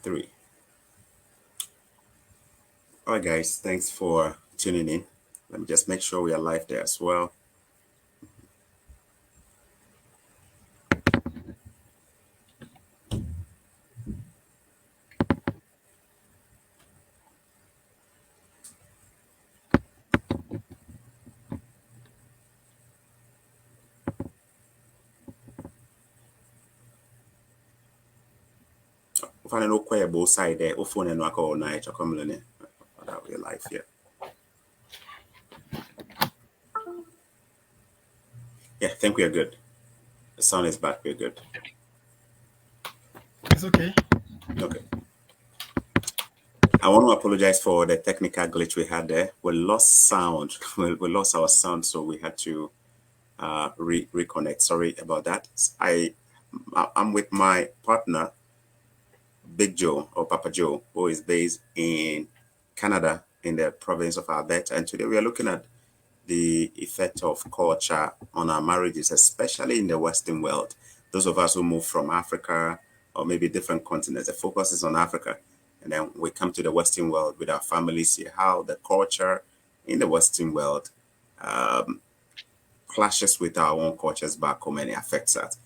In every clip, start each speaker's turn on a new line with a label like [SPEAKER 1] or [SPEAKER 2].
[SPEAKER 1] 3. All right, guys, thanks for tuning in. Let me just make sure we are live there as well. Find no queer both side there. Or phone and work all night. Or come learn that we're live here. Yeah, I think we are good. The sound is back. We're good.
[SPEAKER 2] It's okay.
[SPEAKER 1] Okay. I want to apologize for the technical glitch we had there. We lost sound. We lost our sound, so we had to reconnect. Sorry about that. I'm with my partner, Big Joe or Papa Joe, who is based in Canada in the province of Alberta. And today we are looking at the effect of culture on our marriages, especially in the Western world. Those of us who move from Africa or maybe different continents, the focus is on Africa. And then we come to the Western world with our families, see how the culture in the Western world clashes with our own cultures back home and it affects us.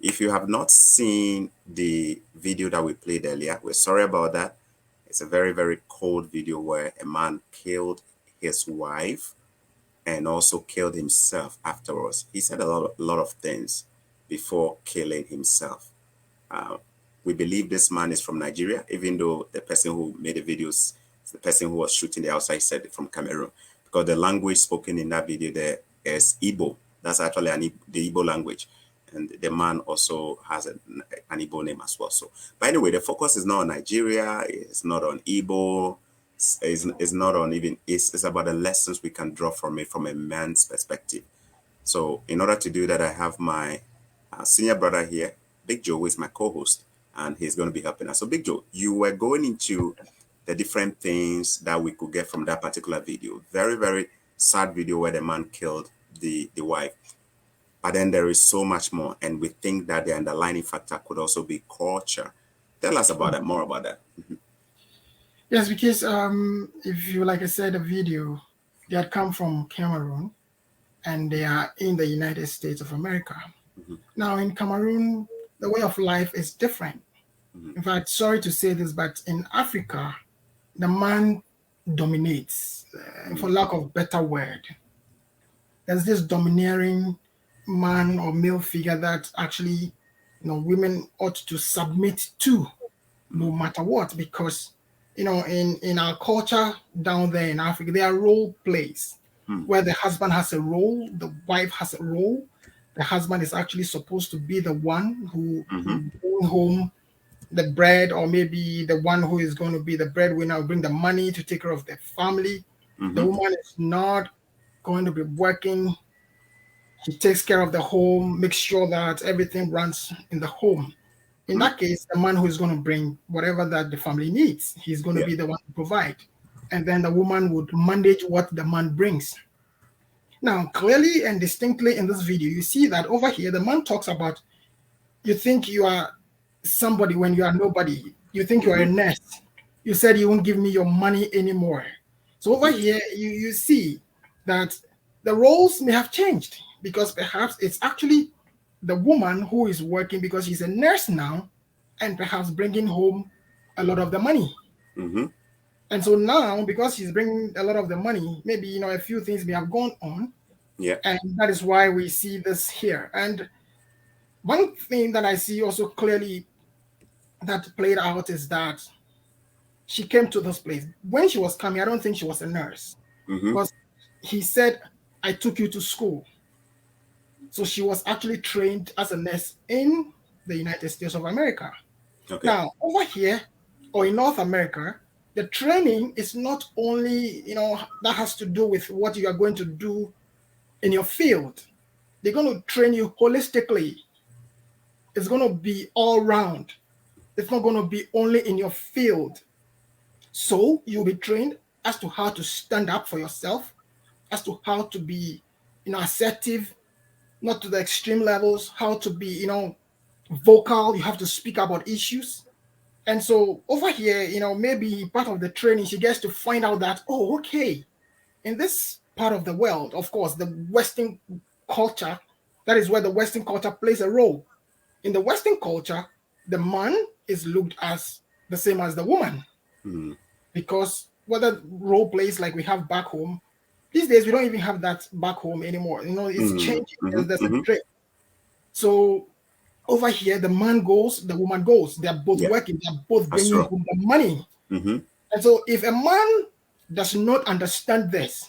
[SPEAKER 1] If you have not seen the video that we played earlier, we're sorry about that. It's a very, very cold video where a man killed his wife and also killed himself afterwards. He said a lot of things before killing himself. Uh, we believe this man is from Nigeria, even though the person who made the videos, the person who was shooting the outside said from Cameroon, because the language spoken in that video there is Igbo. That's actually the Igbo language. And the man also has an Igbo name as well. So, by the way, the focus is not on Nigeria. It's not on Igbo. It's not on even, it's about the lessons we can draw from it from a man's perspective. So in order to do that, I have my senior brother here, Big Joe, who is my co-host, and he's going to be helping us. So Big Joe, you were going into the different things that we could get from that particular video. Very, very sad video where the man killed the wife. But then there is so much more, and we think that the underlying factor could also be culture. Tell us about that, more about that.
[SPEAKER 2] Yes, because if you, like I said, the video, they had come from Cameroon and they are in the United States of America. Now, in Cameroon, the way of life is different. In fact, sorry to say this, but in Africa, the man dominates, for lack of better word. There's this domineering man or male figure that actually, women ought to submit to, no matter what, because in our culture down there in Africa, there are role plays where the husband has a role, the wife has a role. The husband is actually supposed to be the one who bring home the bread, or maybe the one who is going to be the breadwinner, bring the money to take care of the family. The woman is not going to be working. She takes care of the home, makes sure that everything runs in the home. In that case, the man who is going to bring whatever that the family needs, he's going to be the one to provide. And then the woman would manage what the man brings. Now, clearly and distinctly in this video, you see that over here, the man talks about, you think you are somebody when you are nobody. You think you are a nurse. You said you won't give me your money anymore. So over here, you see that the roles may have changed, because perhaps it's actually the woman who is working because she's a nurse now, and perhaps bringing home a lot of the money. And so now, because she's bringing a lot of the money, maybe a few things may have gone on, and that is why we see this here. And one thing that I see also clearly that played out is that she came to this place. When she was coming, I don't think she was a nurse, because he said, I took you to school. So she was actually trained as a nurse in the United States of America. Okay. Now, over here, or in North America, the training is not only, that has to do with what you are going to do in your field. They're going to train you holistically. It's going to be all round. It's not going to be only in your field. So you'll be trained as to how to stand up for yourself, as to how to be, assertive, not to the extreme levels, how to be, vocal. You have to speak about issues. And so over here, maybe part of the training, she gets to find out that, oh, okay, in this part of the world, of course, the Western culture, that is where the Western culture plays a role. In the Western culture, the man is looked as the same as the woman,
[SPEAKER 1] Mm,
[SPEAKER 2] because whether role plays like we have back home, these days we don't even have that back home anymore. It's
[SPEAKER 1] mm,
[SPEAKER 2] changing.
[SPEAKER 1] mm-hmm,
[SPEAKER 2] There's a
[SPEAKER 1] mm-hmm.
[SPEAKER 2] drift. So over here, the man goes, the woman goes. They're both
[SPEAKER 1] Yeah,
[SPEAKER 2] working. They're both
[SPEAKER 1] that's
[SPEAKER 2] bringing
[SPEAKER 1] true.
[SPEAKER 2] home the money.
[SPEAKER 1] Mm-hmm.
[SPEAKER 2] And so if a man does not understand this,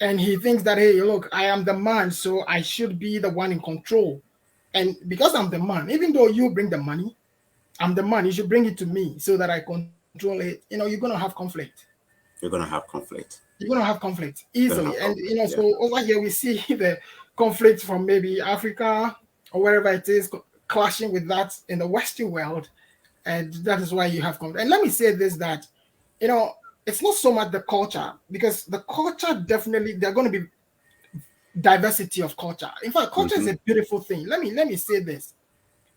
[SPEAKER 2] and he thinks that, hey, look, I am the man, so I should be the one in control. And because I'm the man, even though you bring the money, I'm the man, you should bring it to me so that I control it. You're going to have conflict.
[SPEAKER 1] You're gonna have conflict.
[SPEAKER 2] You're going to have conflict
[SPEAKER 1] You're gonna
[SPEAKER 2] easily.
[SPEAKER 1] have
[SPEAKER 2] And,
[SPEAKER 1] conflict.
[SPEAKER 2] so
[SPEAKER 1] Yeah.
[SPEAKER 2] over here, we see the conflict from maybe Africa or wherever it is clashing with that in the Western world. And that is why you have conflict. And let me say this, that, it's not so much the culture, because the culture definitely, they're going to be diversity of culture. In fact, culture
[SPEAKER 1] Mm-hmm.
[SPEAKER 2] is a beautiful thing. Let me say this.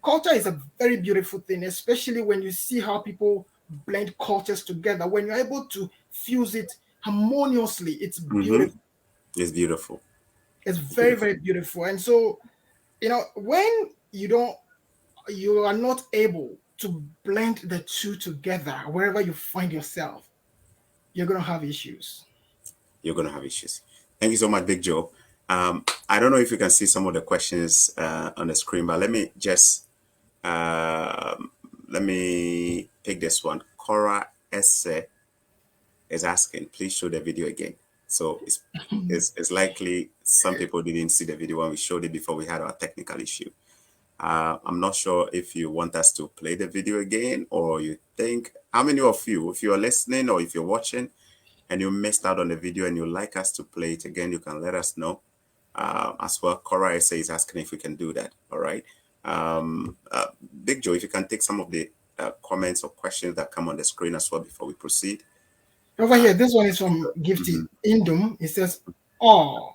[SPEAKER 2] Culture is a very beautiful thing, especially when you see how people blend cultures together. When you're able to fuse it harmoniously, it's
[SPEAKER 1] Mm-hmm.
[SPEAKER 2] beautiful.
[SPEAKER 1] It's beautiful.
[SPEAKER 2] It's very,
[SPEAKER 1] Beautiful.
[SPEAKER 2] very beautiful. And so, when you are not able to blend the two together, wherever you find yourself, you're gonna have issues.
[SPEAKER 1] You're gonna have issues. Thank you so much, Big Joe. I don't know if you can see some of the questions on the screen, but um, let me pick this one. Cora Esse is asking, please show the video again. So it's likely some people didn't see the video when we showed it before we had our technical issue. I'm not sure if you want us to play the video again, or you think, how many of you, if you're listening or if you're watching and you missed out on the video and you'd like us to play it again, you can let us know. As well, Cora SA is asking if we can do that. All right. Um, uh, Big Joe, if you can take some of the comments or questions that come on the screen as well before we proceed.
[SPEAKER 2] Over here, this one is from Gifty
[SPEAKER 1] Mhm.
[SPEAKER 2] Indum. It says, "Oh,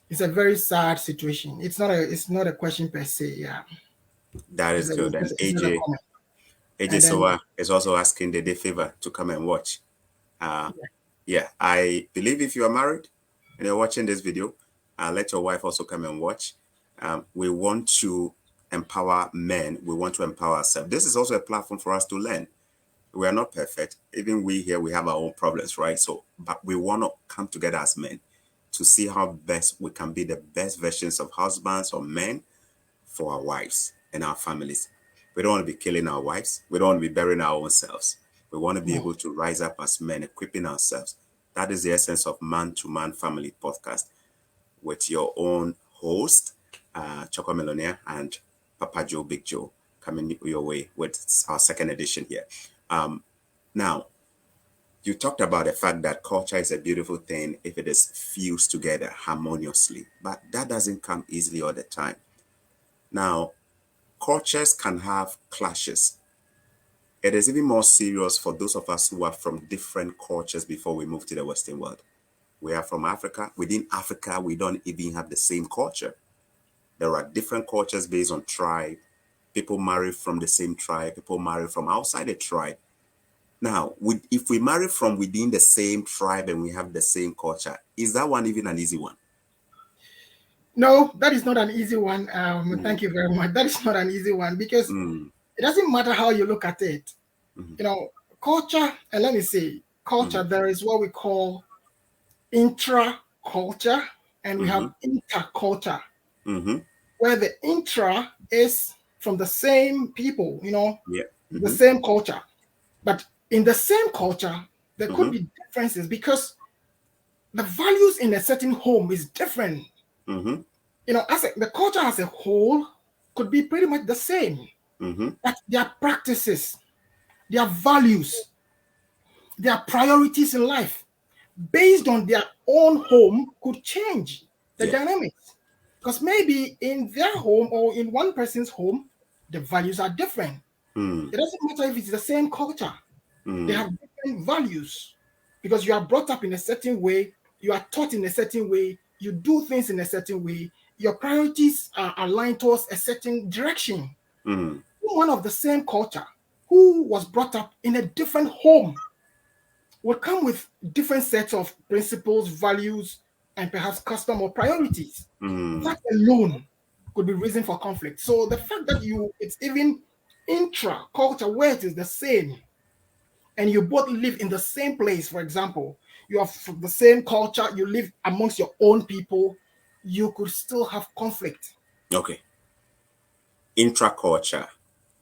[SPEAKER 2] it's a very sad situation. It's not a question per se. Yeah,
[SPEAKER 1] That is good. And
[SPEAKER 2] it's just a
[SPEAKER 1] AJ,
[SPEAKER 2] comment."
[SPEAKER 1] AJ
[SPEAKER 2] And then
[SPEAKER 1] Soa is also asking, did they favor to come and watch? Uh, yeah, I believe if you are married and you're watching this video, let your wife also come and watch. We want to empower men. We want to empower ourselves. This is also a platform for us to learn. We are not perfect. Even we here, we have our own problems, right? So, but we want to come together as men to see how best we can be the best versions of husbands or men for our wives and our families. We don't want to be killing our wives. We don't want to be burying our own selves. We want to be
[SPEAKER 2] no,
[SPEAKER 1] able to rise up as men, equipping ourselves. That is the essence of Man to Man Family Podcast with your own host, Choco Melonia and Papa Joe, Big Joe, coming your way with our second edition here. Now, you talked about the fact that culture is a beautiful thing if it is fused together harmoniously, but that doesn't come easily all the time. Now, cultures can have clashes. It is even more serious for those of us who are from different cultures before we move to the Western world. We are from Africa. Within Africa, we don't even have the same culture. There are different cultures based on tribe. People marry from the same tribe. People marry from outside the tribe. Now, if we marry from within the same tribe and we have the same culture, is that one even an easy one?
[SPEAKER 2] no, that is not an easy one.
[SPEAKER 1] Mm,
[SPEAKER 2] Thank you very much. That is not an easy one, because
[SPEAKER 1] mm,
[SPEAKER 2] it doesn't matter how you look at it.
[SPEAKER 1] mm,
[SPEAKER 2] You know, culture, and let me say, culture.
[SPEAKER 1] mm,
[SPEAKER 2] There is what we call intra culture, and we have
[SPEAKER 1] mm,
[SPEAKER 2] interculture,
[SPEAKER 1] mm,
[SPEAKER 2] where the intra is from the same people,
[SPEAKER 1] yeah,
[SPEAKER 2] the
[SPEAKER 1] mm,
[SPEAKER 2] same culture. But in the same culture, there could
[SPEAKER 1] mm,
[SPEAKER 2] be differences, because the values in a certain home is different.
[SPEAKER 1] mm,
[SPEAKER 2] The culture as a whole could be pretty much the same,
[SPEAKER 1] mm,
[SPEAKER 2] but their practices, their values, their priorities in life, based on their own home, could change the
[SPEAKER 1] yeah,
[SPEAKER 2] dynamics. Because maybe in their home or in one person's home, the values are different.
[SPEAKER 1] mm,
[SPEAKER 2] It doesn't matter if it's the same culture, they
[SPEAKER 1] mm,
[SPEAKER 2] have different values, because you are brought up in a certain way, you are taught in a certain way, you do things in a certain way, your priorities are aligned towards a certain direction.
[SPEAKER 1] mm,
[SPEAKER 2] One of the same culture. who was brought up in a different home will come with different sets of principles, values, and perhaps custom or priorities. That alone could be reason for conflict. So the fact that it's even intra culture where it is the same, and you both live in the same place, for example, you are from the same culture, you live amongst your own people, you could still have conflict.
[SPEAKER 1] Okay. Intra-culture.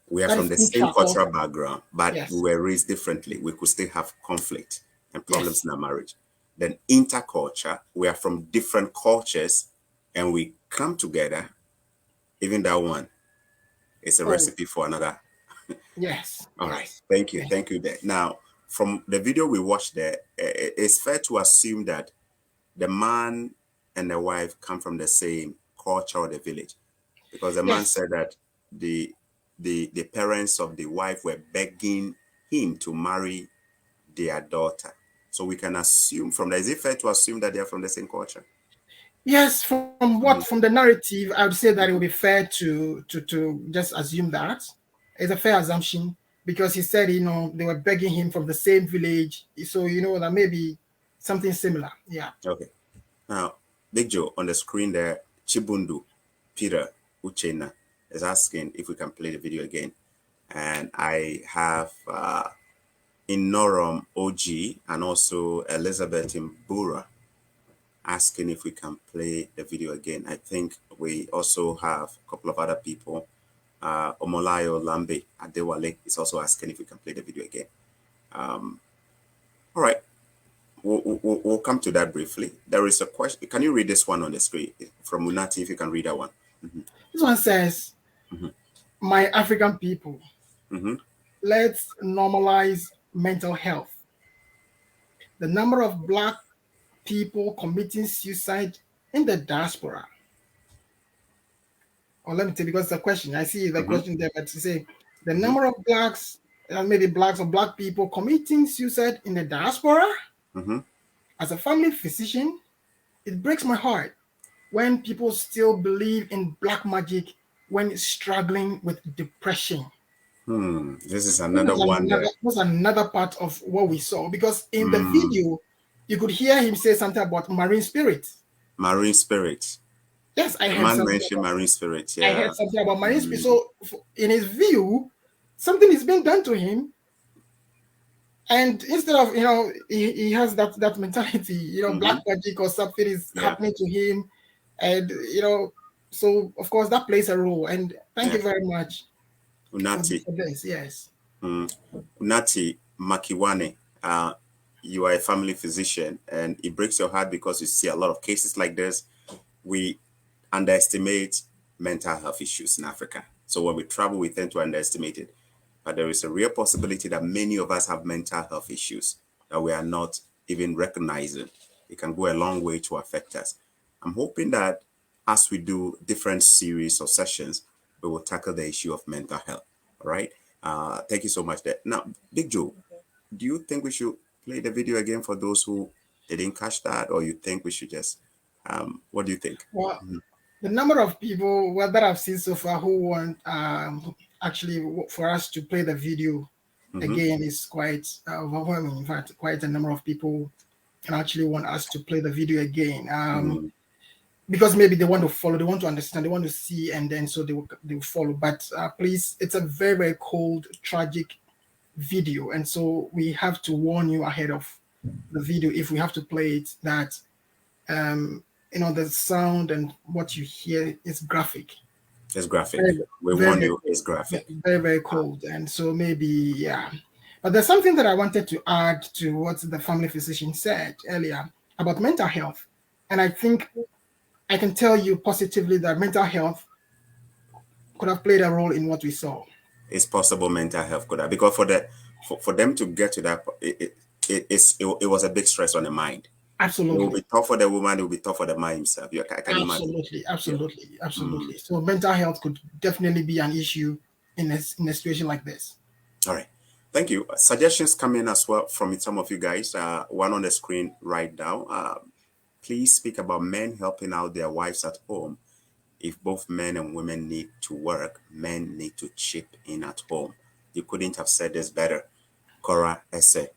[SPEAKER 1] We are
[SPEAKER 2] That
[SPEAKER 1] from
[SPEAKER 2] is
[SPEAKER 1] the same
[SPEAKER 2] intra
[SPEAKER 1] cultural
[SPEAKER 2] culture.
[SPEAKER 1] background, but we
[SPEAKER 2] Yes,
[SPEAKER 1] were raised differently. We could still have conflict and problems
[SPEAKER 2] yes,
[SPEAKER 1] in our marriage. Then interculture, we are from different cultures and we come together. Even that one is a
[SPEAKER 2] oh,
[SPEAKER 1] recipe for another.
[SPEAKER 2] yes,
[SPEAKER 1] All right.
[SPEAKER 2] yes.
[SPEAKER 1] Thank you.
[SPEAKER 2] Thank you.
[SPEAKER 1] Thank you there. Now, from the video we watched there, it's fair to assume that the man and the wife come from the same culture or the village, because the man
[SPEAKER 2] Yes,
[SPEAKER 1] said that the parents of the wife were begging him to marry their daughter. So we can assume from that. Is it fair to assume that they are from the same culture?
[SPEAKER 2] yes. From
[SPEAKER 1] Mhm.
[SPEAKER 2] the narrative, I would say that it would be
[SPEAKER 1] Mhm.
[SPEAKER 2] fair to just assume that it's a fair assumption because he said they were begging him from the same village, so that maybe something similar. Yeah.
[SPEAKER 1] Okay. Now, Big Joe, on the screen there, Chibundu Peter Uchena is asking if we can play the video again. And I have Inorom OG and also Elizabeth Imbura asking if we can play the video again. I think we also have a couple of other people. Omolayo Lambe Adewale is also asking if we can play the video again. All right, we'll come to that briefly. There is a question. Can you read this one on the screen from Munati, if you can read that one?
[SPEAKER 2] This one says,
[SPEAKER 1] Mm-hmm.
[SPEAKER 2] "My African people,
[SPEAKER 1] Mm-hmm.
[SPEAKER 2] let's normalize mental health. The number of Black people committing suicide in the diaspora." Or let me tell you, because it's a question. I see the
[SPEAKER 1] Mm-hmm.
[SPEAKER 2] question there, but to say the
[SPEAKER 1] Mm-hmm.
[SPEAKER 2] number of blacks, maybe blacks or Black people committing suicide in the diaspora.
[SPEAKER 1] Mm-hmm.
[SPEAKER 2] As a family physician, it breaks my heart when people still believe in black magic when struggling with depression.
[SPEAKER 1] This is another one that
[SPEAKER 2] This is another part of what we saw because in the
[SPEAKER 1] mm,
[SPEAKER 2] video, you could hear him say something about marine spirits.
[SPEAKER 1] marine spirit.
[SPEAKER 2] Yes,
[SPEAKER 1] The man mentioned marine spirit.
[SPEAKER 2] I heard
[SPEAKER 1] Yeah.
[SPEAKER 2] something about marine spirits.
[SPEAKER 1] Mm,
[SPEAKER 2] So in his view, something is being done to him, and instead of he has that mentality,
[SPEAKER 1] mm-hmm.
[SPEAKER 2] black magic or something is
[SPEAKER 1] Yeah.
[SPEAKER 2] happening to him, and so of course that plays a role. And thank
[SPEAKER 1] Yeah.
[SPEAKER 2] you very much for
[SPEAKER 1] Unati.
[SPEAKER 2] this. Yes.
[SPEAKER 1] Mm. Unati Makiwane, you are a family physician, and it breaks your heart because you see a lot of cases like this. We underestimate mental health issues in Africa. So when we travel, we tend to underestimate it. But there is a real possibility that many of us have mental health issues that we are not even recognizing. It can go a long way to affect us. I'm hoping that as we do different series or sessions, we will tackle the issue of mental health. All right. Thank you so much. There. Now, Big Joe, do you think we should play the video again for those who didn't catch that, or you think we should just? What do you think?
[SPEAKER 2] Well, the number of people that I've seen so far who want actually for us to play the video
[SPEAKER 1] Mm-hmm.
[SPEAKER 2] again is quite overwhelming. In fact, quite a number of people actually want us to play the video again.
[SPEAKER 1] Mm-hmm.
[SPEAKER 2] Because maybe they want to follow, they want to understand, they want to see, and then so they will follow. But please, it's a very very cold, tragic video, and so we have to warn you ahead of the video if we have to play it that um, the sound and what you hear is graphic,
[SPEAKER 1] It's graphic.
[SPEAKER 2] very
[SPEAKER 1] We
[SPEAKER 2] very
[SPEAKER 1] warn
[SPEAKER 2] very
[SPEAKER 1] you,
[SPEAKER 2] cold,
[SPEAKER 1] it's graphic.
[SPEAKER 2] very very cold, and so maybe yeah. But there's something that I wanted to add to what the family physician said earlier about mental health, and I think I can tell you positively that mental health could have played a role in what we saw.
[SPEAKER 1] It's possible mental health could have, because for them to get to that, it was a big stress on the mind. It will
[SPEAKER 2] Absolutely.
[SPEAKER 1] be tough for the woman. It will be tough for the man himself. I can imagine.
[SPEAKER 2] Absolutely.
[SPEAKER 1] Yeah.
[SPEAKER 2] Absolutely.
[SPEAKER 1] Mm.
[SPEAKER 2] Absolutely. So mental health could definitely be an issue in a situation like this.
[SPEAKER 1] All right. Thank you. Suggestions come in as well from some of you guys. One on the screen right now. Please speak about men helping out their wives at home. If both men and women need to work, men need to chip in at home. You couldn't have said this better. Cora Esse.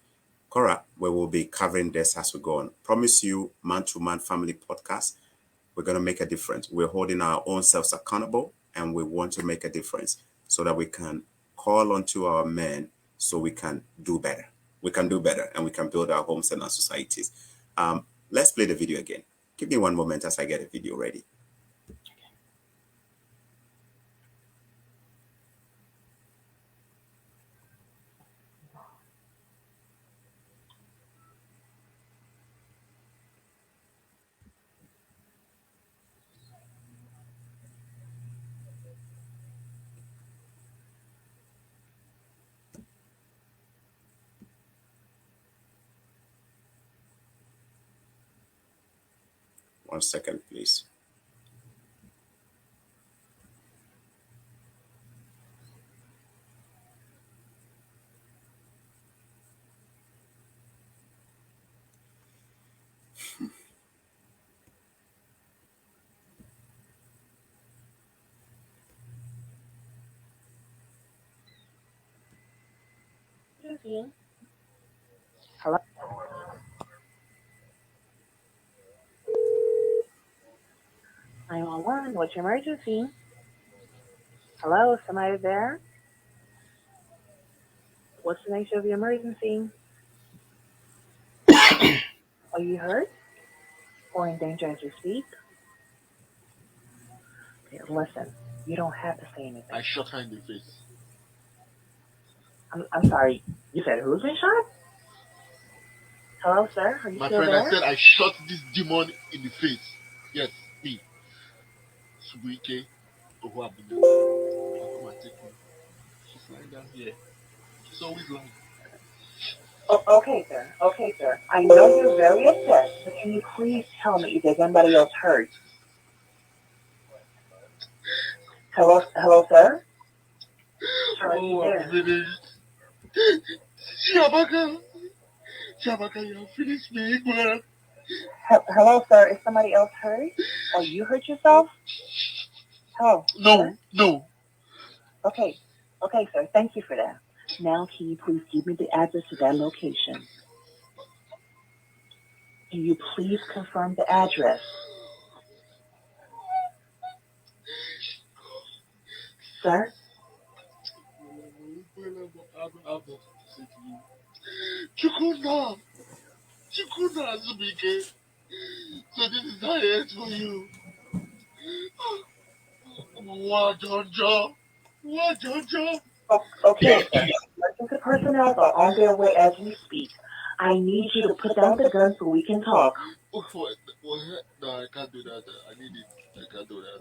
[SPEAKER 1] Cora, we will be covering this as we go on. Promise you, Man to Man Family Podcast, we're going to make a difference. We're holding our own selves accountable, and we want to make a difference so that we can call onto our men so we can do better. We can do better, and we can build our homes and our societies. Let's play the video again. Give me one moment as I get the video ready. One second, please.
[SPEAKER 3] Hello? 911, what's your emergency? Hello, somebody there? What's the nature of your emergency? Are you hurt? Or in danger as you speak? Okay, listen, you don't have to say anything.
[SPEAKER 4] I shot her in the face.
[SPEAKER 3] I'm sorry, you said who's been shot? Hello, sir, are you
[SPEAKER 4] My
[SPEAKER 3] still
[SPEAKER 4] friend,
[SPEAKER 3] there?
[SPEAKER 4] I said I shot this demon in the face. Yes, me. Subuike Ohuabina. Come and take me. She's lying down here. She's always lying.
[SPEAKER 3] Okay, sir. I know you're very upset, but can you please tell me if there's anybody else hurt? Hello, sir? Sir, are you
[SPEAKER 4] Oh,
[SPEAKER 3] there?
[SPEAKER 4] I'm finished. Shabaka, you have finished me, man.
[SPEAKER 3] Hello, sir, is somebody else hurt? Or you hurt yourself? Hello?
[SPEAKER 4] No.
[SPEAKER 3] Okay, sir, thank you for that. Now, can you please give me the address to that location? Can you please confirm the address? Sir?
[SPEAKER 4] Chukuna, Subike. So this is how it is for you. What, Jojo?
[SPEAKER 3] Okay, sir. Emergency personnel are on their way as we speak. I need you to put down the gun so we can talk.
[SPEAKER 4] What? No, I can't do that. I need it. I can't do that.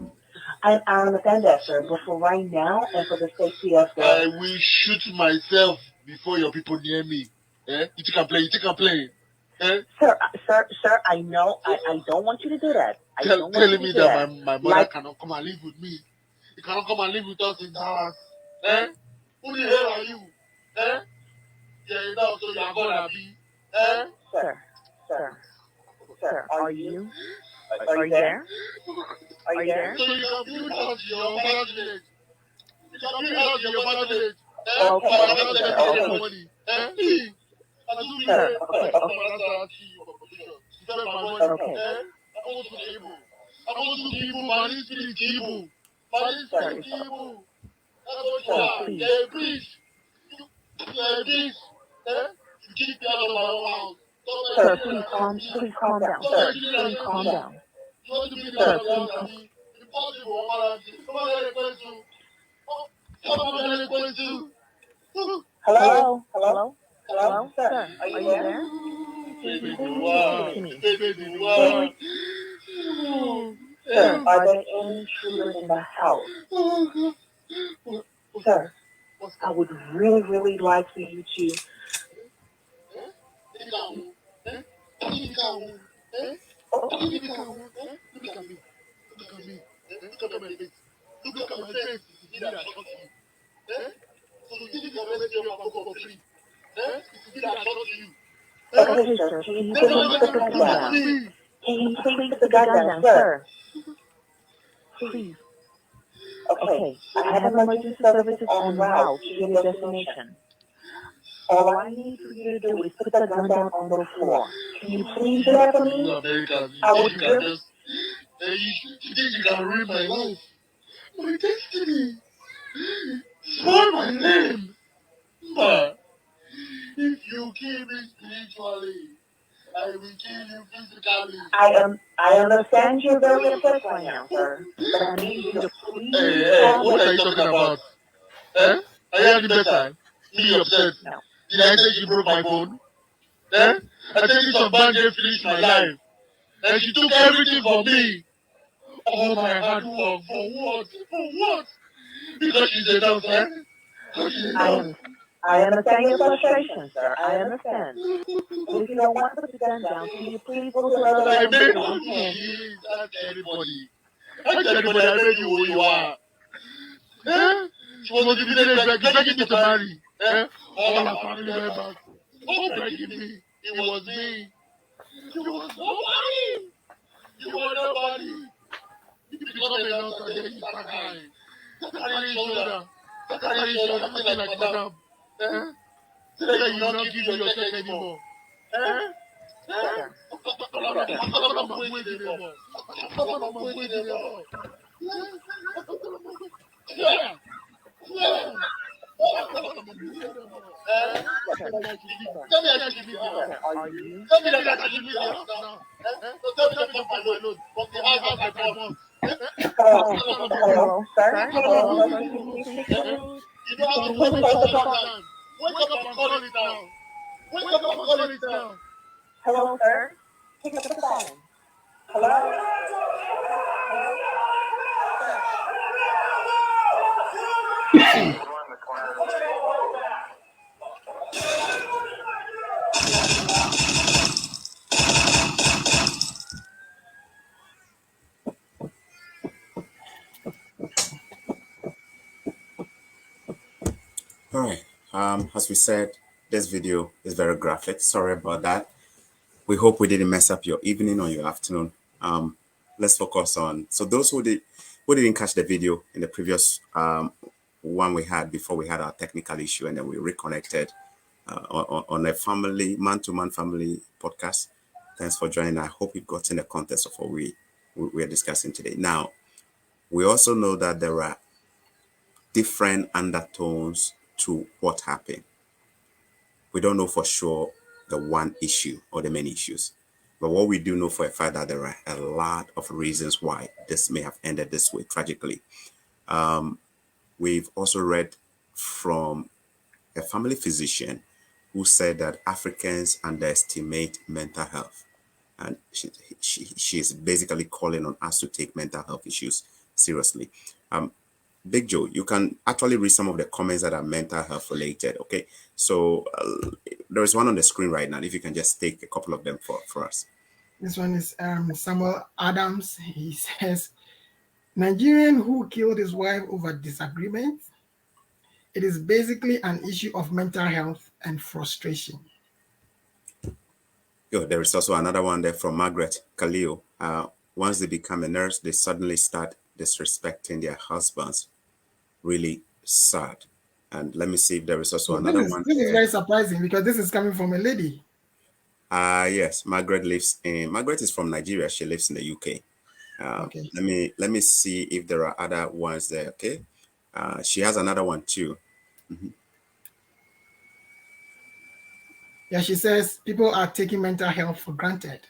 [SPEAKER 3] I understand that, sir, but for right now and for the safety of the...
[SPEAKER 4] I will shoot myself before your people near me. Eh? You think I'm playing? Eh?
[SPEAKER 3] Sir, I know. I don't want you to do that.
[SPEAKER 4] Telling me that my mother cannot come and live with me. You cannot come and live with us in Dallas. Eh? Who the hell are you? Eh? Yeah, you know, so you're gonna be. Eh?
[SPEAKER 3] Sir, are you there? Are you there?
[SPEAKER 4] So you can build us your mother's village. You can build us your mother's village.
[SPEAKER 3] Okay.
[SPEAKER 4] Money. Eh? Please.
[SPEAKER 3] Sir, Sir, please calm down. Sir, please calm down. Sir, please calm. Hello? Sir, are you there? Please speak to me. Sir, are there any intruders in the house? Sir, I would really like for you to... Okay, sir, can you please put the gun down? Can you please put the gun down, sir? Please. Okay, I have emergency services en route to your destination. All I need for you to do is put the gun down on the floor. Can you please do that for me?
[SPEAKER 4] You Americans,
[SPEAKER 3] I
[SPEAKER 4] you
[SPEAKER 3] would
[SPEAKER 4] think you can
[SPEAKER 3] really.
[SPEAKER 4] just, you think you can ruin my life, my destiny, spoil my name. But if you kill me spiritually, I will kill you physically.
[SPEAKER 3] I understand you're very upset right now, sir, but I need you to please
[SPEAKER 4] Hey,
[SPEAKER 3] calm
[SPEAKER 4] what are
[SPEAKER 3] down.
[SPEAKER 4] you talking about? Eh? Are you any better? Me upset.
[SPEAKER 3] No.
[SPEAKER 4] Did I say she broke my phone? Eh? I said this on bank gave finished my life. And she took everything from me. All my hard work. For what? For what? Because she's a nurse, eh? Because she's a
[SPEAKER 3] I
[SPEAKER 4] nurse.
[SPEAKER 3] am I understand your frustration, sir. I understand. But if you don't want to put the gun down, can you please go to another
[SPEAKER 4] I made
[SPEAKER 3] location
[SPEAKER 4] her
[SPEAKER 3] and
[SPEAKER 4] who
[SPEAKER 3] stand?
[SPEAKER 4] she is. Ask anybody. Ask anybody. I made you who you are. Eh? She was in the village begging me to marry. Eh? All her family members. All begging me. It was me. You was nobody. You were nobody. You become a nurse and then you start crying. Start carrying shoulder. Start carrying shoulder. Acting like madam. Eh? Say that you will not give me your check anymore. Eh? Eh?
[SPEAKER 3] Sir, sir,
[SPEAKER 4] Yeah. Yeah.
[SPEAKER 3] sir, sir,
[SPEAKER 4] Tell me I should leave the house.
[SPEAKER 3] sir, are you?
[SPEAKER 4] Tell me that I should leave the house now. Tell me to come my load from the house that I bought.
[SPEAKER 3] Hello, hello, sir,
[SPEAKER 4] Tell me
[SPEAKER 3] hello,
[SPEAKER 4] what
[SPEAKER 3] sir.
[SPEAKER 4] to
[SPEAKER 3] Can you
[SPEAKER 4] do.
[SPEAKER 3] please
[SPEAKER 4] You
[SPEAKER 3] speak?
[SPEAKER 4] know how
[SPEAKER 3] Can
[SPEAKER 4] to
[SPEAKER 3] you
[SPEAKER 4] wake
[SPEAKER 3] please
[SPEAKER 4] up
[SPEAKER 3] take the
[SPEAKER 4] and
[SPEAKER 3] phone?
[SPEAKER 4] call it. Wake up and call it now. Wake up and call it now.
[SPEAKER 3] Hello, sir. Pick up the phone. Hello. Hello. Sir.
[SPEAKER 1] All right. As we said, this video is very graphic. Sorry about that. We hope we didn't mess up your evening or your afternoon. Let's focus on. So those who didn't catch the video in the previous one we had before we had our technical issue, and then we reconnected on a family man-to-man family podcast. Thanks for joining. I hope you've gotten the context of what we're discussing today. Now, we also know that there are different undertones to what happened. We don't know for sure the one issue or the many issues. But what we do know for a fact that there are a lot of reasons why this may have ended this way, tragically. We've also read from a family physician who said that Africans underestimate mental health. And she is basically calling on us to take mental health issues seriously. Big Joe, you can actually read some of the comments that are mental health related. Okay, so there is one on the screen right now. If you can just take a couple of them for us.
[SPEAKER 2] This one is Samuel Adams. He says, Nigerian who killed his wife over disagreement. It is basically an issue of mental health and frustration.
[SPEAKER 1] There is also another one there from Margaret Khalil. Once they become a nurse, they suddenly start disrespecting their husbands. Really sad. And let me see if there is also
[SPEAKER 2] So
[SPEAKER 1] another one.
[SPEAKER 2] This is very surprising because this is coming from a lady.
[SPEAKER 1] Yes, Margaret is from Nigeria. She lives in the UK.
[SPEAKER 2] Okay.
[SPEAKER 1] Let me see if there are other ones there. Okay. She has another one too.
[SPEAKER 2] Yeah, she says people are taking mental health for granted.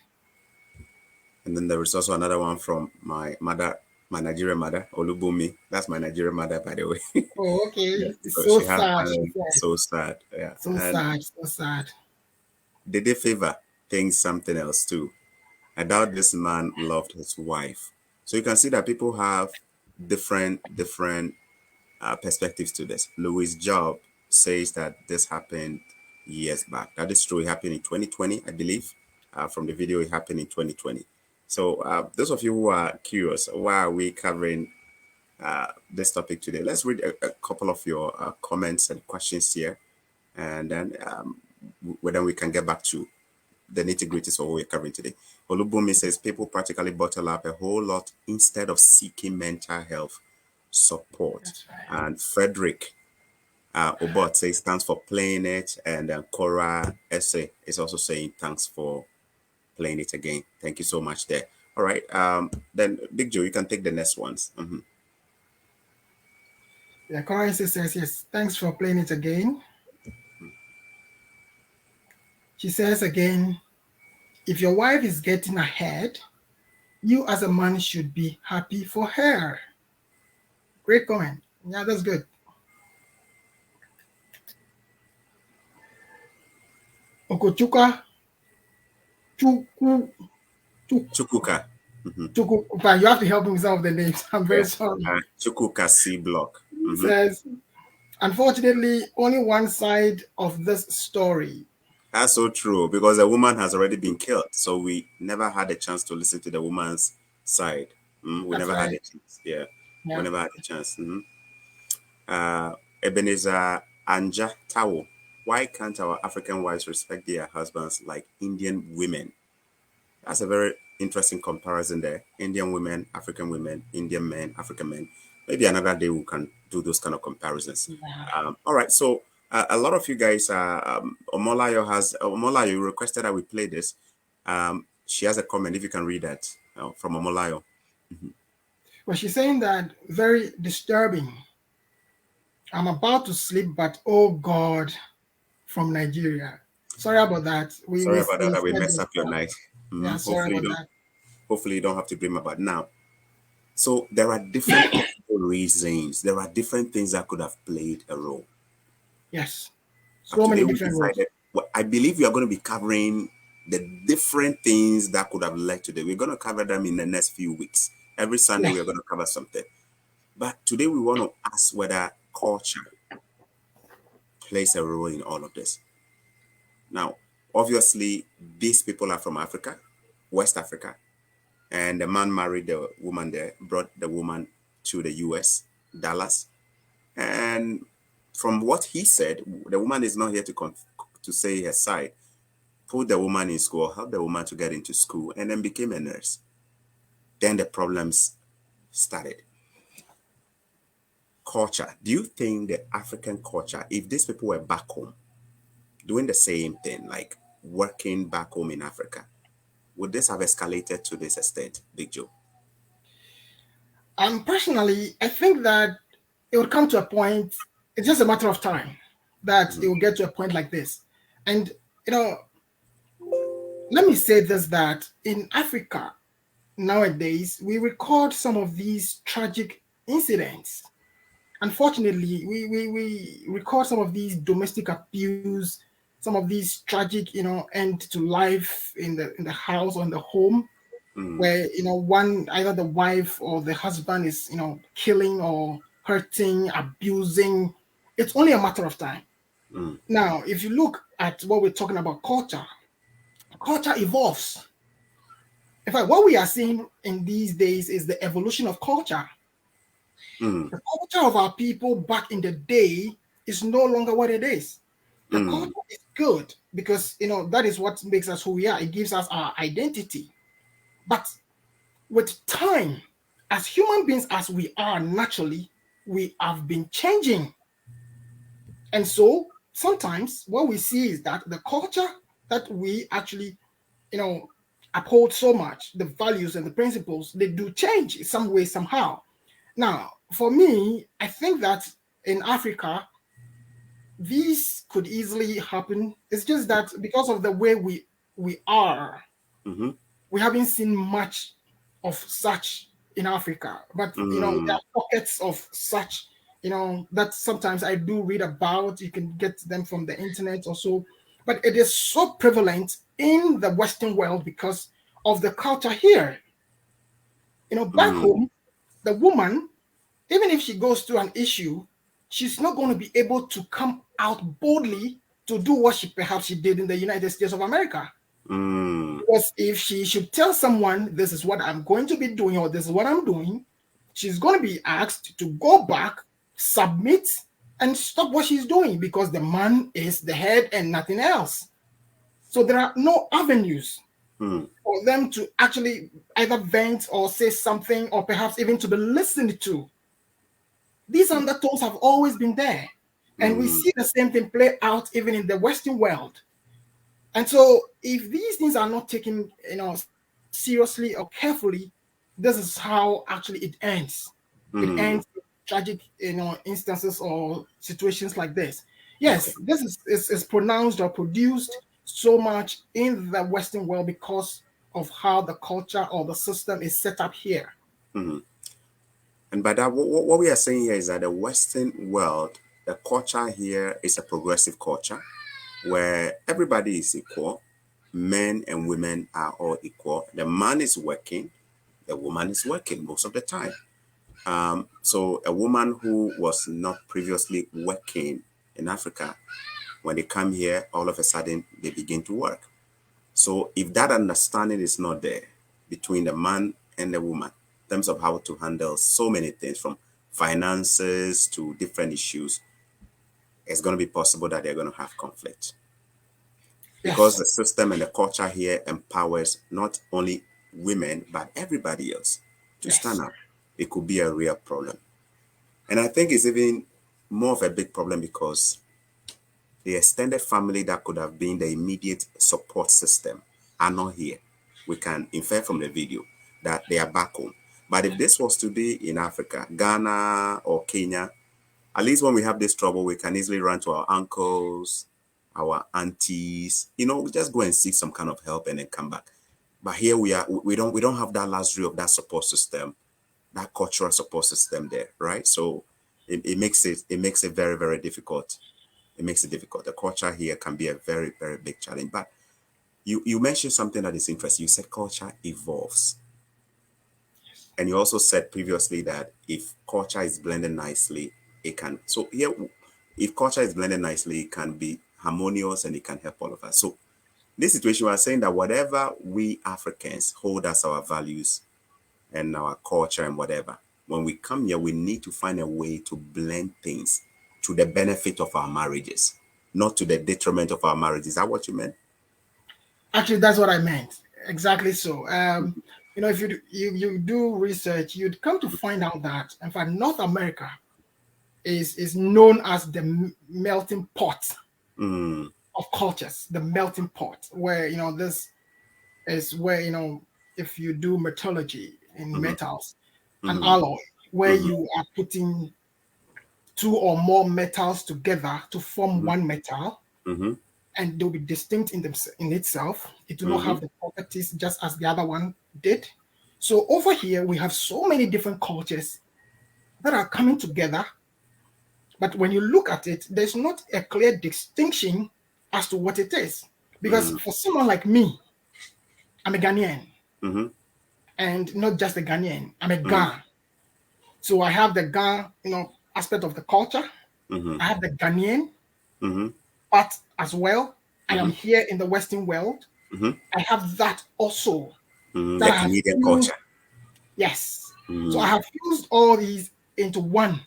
[SPEAKER 1] And then there is also another one from my mother, my Nigerian mother, Olubumi. That's my Nigerian mother, by the way.
[SPEAKER 2] Oh, okay.
[SPEAKER 1] Yeah.
[SPEAKER 2] It's
[SPEAKER 1] So
[SPEAKER 2] so
[SPEAKER 1] she has
[SPEAKER 2] sad, she said.
[SPEAKER 1] so sad. Yeah.
[SPEAKER 2] So
[SPEAKER 1] And
[SPEAKER 2] sad, so sad.
[SPEAKER 1] did they favor think something else too? I doubt this man loved his wife. So you can see that people have different perspectives to this. Louis Job says that this happened years back. That is true. It happened in 2020, I believe. From the video, it happened in 2020. So those of you who are curious, why are we covering this topic today? Let's read a couple of your comments and questions here, and then then we can get back to the nitty-gritties of what we're covering today. Olubumi says people practically bottle up a whole lot instead of seeking mental health support.
[SPEAKER 2] That's right.
[SPEAKER 1] And Frederick Obot says thanks for playing it. And Cora Essay is also saying thanks for playing it again. Thank you so much there. All right. Then Big Joe, you can take the next ones.
[SPEAKER 2] Yeah, Currency says, yes, thanks for playing it again. She says again, if your wife is getting ahead, you as a man should be happy for her. Great comment. Yeah, that's good. Okochuka, Chuku,
[SPEAKER 1] Chukuka.
[SPEAKER 2] Chukuka, you have to help me with some of the names. I'm very
[SPEAKER 1] Yeah.
[SPEAKER 2] sorry.
[SPEAKER 1] Chukuka C block.
[SPEAKER 2] Says, unfortunately, only one side of this story.
[SPEAKER 1] That's so true because the woman has already been killed. So we never had a chance to listen to the woman's side. We
[SPEAKER 2] That's
[SPEAKER 1] never had a
[SPEAKER 2] right.
[SPEAKER 1] chance. Yeah. We
[SPEAKER 2] Yeah.
[SPEAKER 1] never had a chance. Ebenezer Anja Tawo. Why can't our African wives respect their husbands like Indian women? That's a very interesting comparison there. Indian women, African women, Indian men, African men. Maybe another day we can do those kind of comparisons. All right. So a lot of you guys, Omolayo, you requested that we play this. She has a comment, if you can read that from Omolayo.
[SPEAKER 2] Well, she's saying that very disturbing. I'm about to sleep, but oh God, from Nigeria. Sorry about that.
[SPEAKER 1] Sorry about that. We
[SPEAKER 2] said
[SPEAKER 1] messed
[SPEAKER 2] this
[SPEAKER 1] up your
[SPEAKER 2] stuff.
[SPEAKER 1] night.
[SPEAKER 2] Yeah, sorry about that.
[SPEAKER 1] Hopefully you don't have to dream about now. So there are different possible reasons. There are different things that could have played a role.
[SPEAKER 2] Yes.
[SPEAKER 1] But
[SPEAKER 2] So
[SPEAKER 1] today
[SPEAKER 2] many
[SPEAKER 1] we
[SPEAKER 2] different roles.
[SPEAKER 1] decided, well, I believe we are going to be covering the different things that could have led to that. We're going to cover them in the next few weeks. Every Sunday,
[SPEAKER 2] Yeah.
[SPEAKER 1] we're going to cover something. But today we want to ask whether culture plays a role in all of this. Now, obviously, these people are from Africa, West Africa, and the man married the woman there, brought the woman to the US, Dallas. And from what he said, the woman is not here to say her side. Put the woman in school, help the woman to get into school, and then became a nurse. Then the problems started. Culture. Do you think the African culture, if these people were back home doing the same thing, like working back home in Africa, would this have escalated to this extent, Big Joe?
[SPEAKER 2] Personally, I think that it would come to a point, it's just a matter of time that it will get to a point like this. And, you know, let me say this, that in Africa nowadays, we record some of these tragic incidents. Unfortunately, we record some of these domestic abuse, some of these tragic, end to life in the house or in the home, where one, either the wife or the husband is killing or hurting, abusing. It's only a matter of time. Now, if you look at what we're talking about, culture evolves. In fact, what we are seeing in these days is the evolution of culture. The culture of our people back in the day is no longer what it is. The culture is good because that is what makes us who we are. It gives us our identity. But with time, as human beings as we are naturally, we have been changing. And so sometimes what we see is that the culture that we actually, uphold so much, the values and the principles, they do change in some way, somehow. Now, for me, I think that in Africa, these could easily happen. It's just that because of the way we are, we haven't seen much of such in Africa. But there are pockets of such, that sometimes I do read about. You can get them from the internet or so. But it is so prevalent in the Western world because of the culture here. Back home, the woman, even if she goes through an issue, she's not going to be able to come out boldly to do what she did in the United States of America. Because if she should tell someone, this is what I'm going to be doing or this is what I'm doing, she's going to be asked to go back, submit, and stop what she's doing because the man is the head and nothing else. So there are no avenues for them to actually either vent or say something or perhaps even to be listened to. These undertones have always been there. And we see the same thing play out even in the Western world. And so if these things are not taken, seriously or carefully, this is how actually it ends. It ends in tragic, instances or situations like this.
[SPEAKER 1] Okay.
[SPEAKER 2] Yes, this is pronounced or produced so much in the Western world because of how the culture or the system is set up here.
[SPEAKER 1] Mhm. And by that, what we are saying here is that the Western world, the culture here is a progressive culture where everybody is equal. Men and women are all equal. The man is working, the woman is working most of the time. So a woman who was not previously working in Africa, when they come here, all of a sudden they begin to work. So if that understanding is not there between the man and the woman, in terms of how to handle so many things from finances to different issues, it's going to be possible that they're going to have conflict. Because
[SPEAKER 2] Yes,
[SPEAKER 1] the system and the culture here empowers not only women, but everybody else to stand
[SPEAKER 2] yes,
[SPEAKER 1] up. It could be a real problem. And I think it's even more of a big problem because the extended family that could have been the immediate support system are not here. We can infer from the video that they are back home. But if this was to be in Africa, Ghana or Kenya, at least when we have this trouble, we can easily run to our uncles, our aunties, we just go and seek some kind of help and then come back. But here we don't have that luxury of that support system, that cultural support system there, right? So it makes it very, very difficult. It makes it difficult. The culture here can be a very, very big challenge. But you mentioned something that is interesting. You said culture evolves. And you also said previously that if culture is blended nicely, it can. So here, if culture is blended nicely, it can be harmonious and it can help all of us. So this situation, we are saying that whatever we Africans hold as our values and our culture and whatever, when we come here, we need to find a way to blend things to the benefit of our marriages, not to the detriment of our marriages. Is that what you meant?
[SPEAKER 2] actually, that's what I meant. Exactly so. If you do research, you'd come to find out that, in fact, North America is known as the melting pot
[SPEAKER 1] Mm,
[SPEAKER 2] of cultures, the melting pot, where this is where if you do metallurgy in
[SPEAKER 1] mm-hmm,
[SPEAKER 2] metals, an
[SPEAKER 1] mm-hmm,
[SPEAKER 2] alloy where
[SPEAKER 1] mm-hmm,
[SPEAKER 2] you are putting two or more metals together to form
[SPEAKER 1] mm-hmm,
[SPEAKER 2] one metal,
[SPEAKER 1] mm-hmm,
[SPEAKER 2] and they'll be distinct in itself. It do not
[SPEAKER 1] mm-hmm,
[SPEAKER 2] have the properties just as the other one did. So over here we have so many different cultures that are coming together, but when you look at it, there's not a clear distinction as to what it is. Because for someone like me, I'm a Ghanaian,
[SPEAKER 1] mm-hmm,
[SPEAKER 2] and not just a Ghanaian, I'm a
[SPEAKER 1] mm-hmm,
[SPEAKER 2] Ga. So I have the Ga, aspect of the culture.
[SPEAKER 1] mm-hmm,
[SPEAKER 2] I have the Ghanaian
[SPEAKER 1] mm-hmm,
[SPEAKER 2] part as well. I am
[SPEAKER 1] mm-hmm,
[SPEAKER 2] here in the Western world.
[SPEAKER 1] mm-hmm,
[SPEAKER 2] I have that also that
[SPEAKER 1] the
[SPEAKER 2] I have
[SPEAKER 1] Canadian culture.
[SPEAKER 2] fused. Yes. So I
[SPEAKER 1] Mm-hmm,
[SPEAKER 2] have fused all these into one.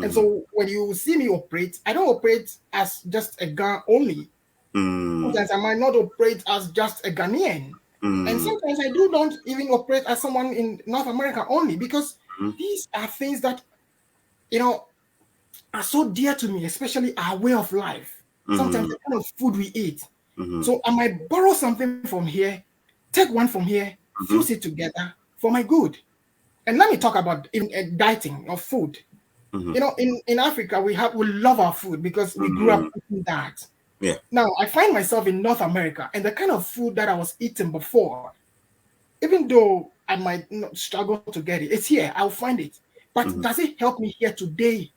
[SPEAKER 2] And
[SPEAKER 1] mm-hmm,
[SPEAKER 2] so when you see me operate, I don't operate as just a Ga only.
[SPEAKER 1] mm-hmm,
[SPEAKER 2] Sometimes I might not operate as just a Ghanaian. And
[SPEAKER 1] mm-hmm,
[SPEAKER 2] sometimes I do not even operate as someone in North America only because these are things that, you know, are so dear to me, especially our way of life. Sometimes
[SPEAKER 1] mm-hmm,
[SPEAKER 2] the kind of food we eat.
[SPEAKER 1] mm-hmm,
[SPEAKER 2] So I might borrow something from here, take one from here, fuse
[SPEAKER 1] mm-hmm,
[SPEAKER 2] it together for my good. And let me talk about in dieting of food.
[SPEAKER 1] mm-hmm,
[SPEAKER 2] In Africa we love our food because we grew up
[SPEAKER 1] mm-hmm.
[SPEAKER 2] eating that.
[SPEAKER 1] Yeah.
[SPEAKER 2] Now I find myself in North America, and the kind of food that I was eating before, even though I might not struggle to get it, it's here. I'll find it. But
[SPEAKER 1] Mm-hmm,
[SPEAKER 2] does it help me here today?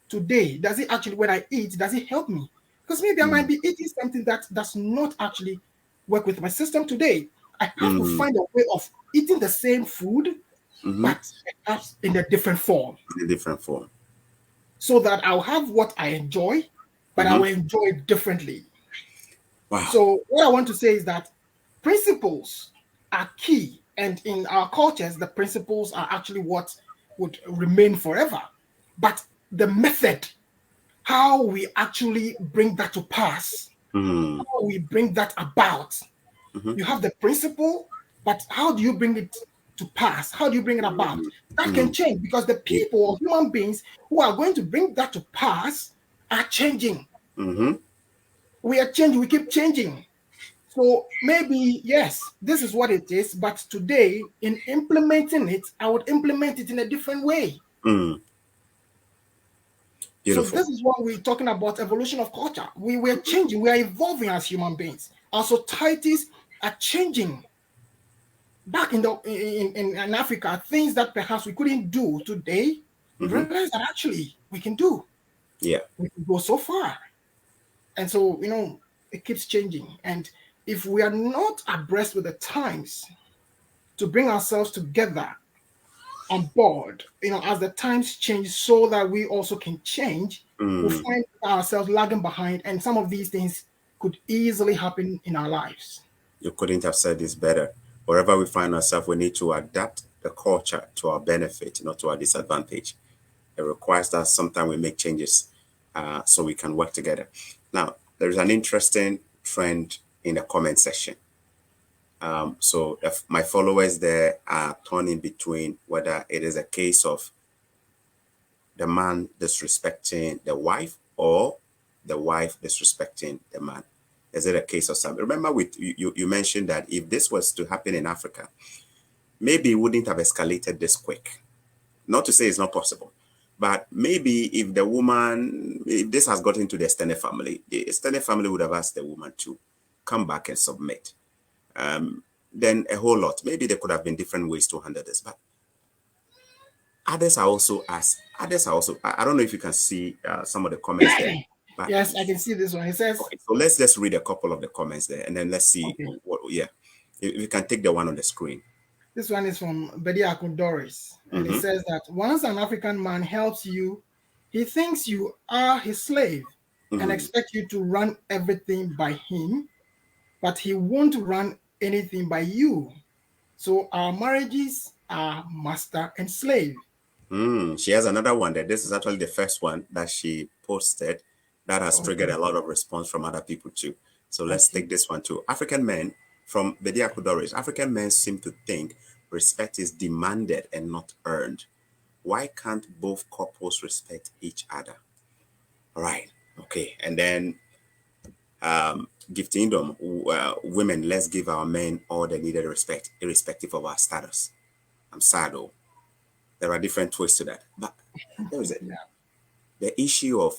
[SPEAKER 2] Today, does it actually when I eat? Does it help me? Because maybe I might be eating something that does not actually work with my system today. I have to
[SPEAKER 1] mm-hmm,
[SPEAKER 2] find a way of eating the same food,
[SPEAKER 1] mm-hmm.
[SPEAKER 2] but perhaps in a different form,
[SPEAKER 1] In a different form.
[SPEAKER 2] so that I'll have what I enjoy, but I
[SPEAKER 1] Mm-hmm.
[SPEAKER 2] will enjoy it differently.
[SPEAKER 1] Wow.
[SPEAKER 2] So what I want to say is that principles are key, and in our cultures, the principles are actually what would remain forever. But the method, how we actually bring that to pass,
[SPEAKER 1] Mm-hmm,
[SPEAKER 2] how we bring that about,
[SPEAKER 1] mm-hmm,
[SPEAKER 2] you have the principle, but how do you bring it? to pass? How do you bring it about? That can
[SPEAKER 1] Mm.
[SPEAKER 2] change because the
[SPEAKER 1] Yeah.
[SPEAKER 2] people or human beings who are going to bring that to pass are changing.
[SPEAKER 1] Mm-hmm.
[SPEAKER 2] We are changing, we keep changing. So maybe, yes, this is what it is, but today, in implementing it, I would implement it in a different way.
[SPEAKER 1] Mm.
[SPEAKER 2] So
[SPEAKER 1] Beautiful.
[SPEAKER 2] this is what we're talking about evolution of culture. We're changing, we are evolving as human beings. Our societies are changing. Back in Africa, things that perhaps we couldn't do today, we
[SPEAKER 1] Mm-hmm.
[SPEAKER 2] realize that actually we can do.
[SPEAKER 1] Yeah.
[SPEAKER 2] We can go so far. And so, it keeps changing. And if we are not abreast with the times to bring ourselves together on board, as the times change so that we also can change, we'll
[SPEAKER 1] Mm.
[SPEAKER 2] find ourselves lagging behind. And some of these things could easily happen in our lives.
[SPEAKER 1] You couldn't have said this better. Wherever we find ourselves, we need to adapt the culture to our benefit, not to our disadvantage. It requires that sometimes we make changes so we can work together. Now, there's an interesting trend in the comment section. So if my followers there are turning between whether it is a case of the man disrespecting the wife or the wife disrespecting the man. Is it a case of something? Remember, you mentioned that if this was to happen in Africa, maybe it wouldn't have escalated this quick. Not to say it's not possible, but maybe if this has gotten to the extended family, the extended family would have asked the woman to come back and submit. Then a whole lot. Maybe there could have been different ways to handle this, but others are also asked. Others are also. I don't know if you can see some of the comments there, but
[SPEAKER 2] Yes, I can see this one. It says,
[SPEAKER 1] okay. So let's just read a couple of the comments there, and then let's see
[SPEAKER 2] okay,
[SPEAKER 1] what. Yeah, if you can take the one on the screen.
[SPEAKER 2] this one is from Bediako Doris. And it
[SPEAKER 1] Mm-hmm.
[SPEAKER 2] says that once an African man helps you, he thinks you are his slave and
[SPEAKER 1] Mm-hmm.
[SPEAKER 2] expects you to run everything by him, but he won't run anything by you. So our marriages are master and slave.
[SPEAKER 1] She has another one there. This is actually the first one that she posted that has triggered
[SPEAKER 2] Okay,
[SPEAKER 1] a lot of response from other people too. So let's
[SPEAKER 2] okay.
[SPEAKER 1] take this one too. African men, from Bedia Kudoris, African men seem to think respect is demanded and not earned. Why can't both couples respect each other? All right. Okay. And then Giftingdom, women, let's give our men all the needed respect, irrespective of our status. I'm sad though. There are different twists to that. But there is
[SPEAKER 2] Yeah,
[SPEAKER 1] the issue of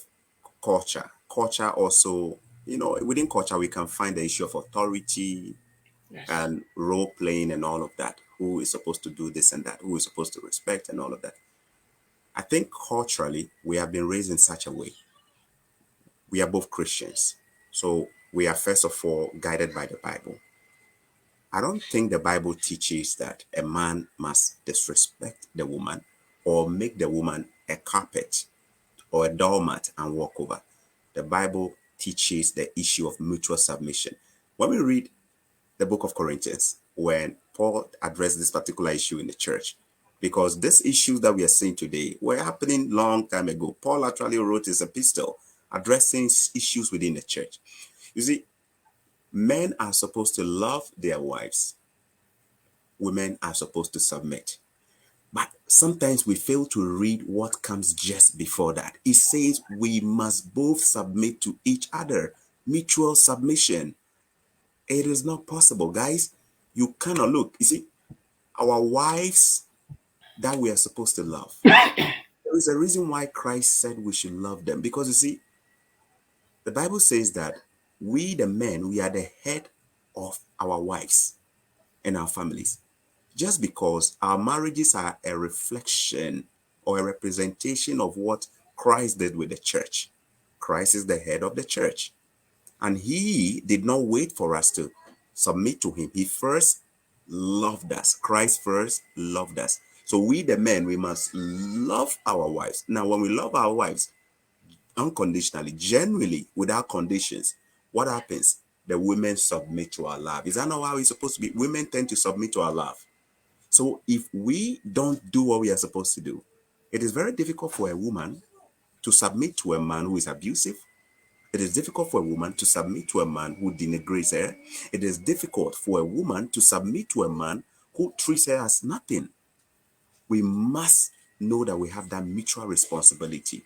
[SPEAKER 1] culture. Culture also, within culture, we can find the issue of authority
[SPEAKER 2] yes.
[SPEAKER 1] and role playing and all of that. Who is supposed to do this and that? Who is supposed to respect and all of that? I think culturally, we have been raised in such a way. We are both Christians. So we are, first of all, guided by the Bible. I don't think the Bible teaches that a man must disrespect the woman or make the woman a carpet or a doormat and walk over. The Bible teaches the issue of mutual submission. When we read the book of Corinthians, when Paul addressed this particular issue in the church, because these issues that we are seeing today were happening long time ago. Paul actually wrote his epistle addressing issues within the church. You see, men are supposed to love their wives. Women are supposed to submit. But sometimes we fail to read what comes just before that. It says we must both submit to each other. Mutual submission. It is not possible, guys. You cannot look. You see, our wives that we are supposed to love. There is a reason why Christ said we should love them. Because you see, the Bible says that we, the men, we are the head of our wives and our families. Just because our marriages are a reflection or a representation of what Christ did with the church. Christ is the head of the church. And he did not wait for us to submit to him. He first loved us. Christ first loved us. So we, the men, we must love our wives. Now, when we love our wives unconditionally, genuinely, without conditions, what happens? The women submit to our love. Is that not how it's supposed to be? Women tend to submit to our love. So if we don't do what we are supposed to do, it is very difficult for a woman to submit to a man who is abusive. It is difficult for a woman to submit to a man who denigrates her. It is difficult for a woman to submit to a man who treats her as nothing. We must know that we have that mutual responsibility,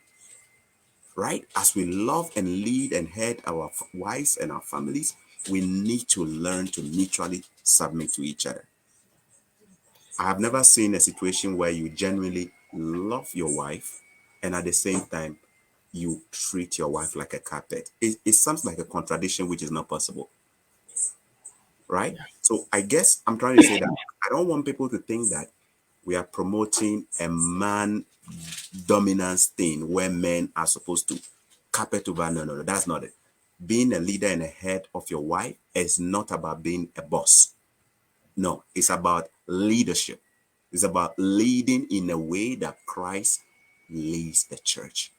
[SPEAKER 1] right? As we love and lead and head our wives and our families, we need to learn to mutually submit to each other. I have never seen a situation where you genuinely love your wife and at the same time you treat your wife like a carpet. It sounds like a contradiction, which is not possible, right?
[SPEAKER 2] Yeah.
[SPEAKER 1] So I guess I'm trying to say that I don't want people to think that we are promoting a man dominance thing where men are supposed to carpet over. No, no, no, that's not it. Being a leader and a head of your wife is not about being a boss. No, it's about leadership. It's about leading in a way that Christ leads the church.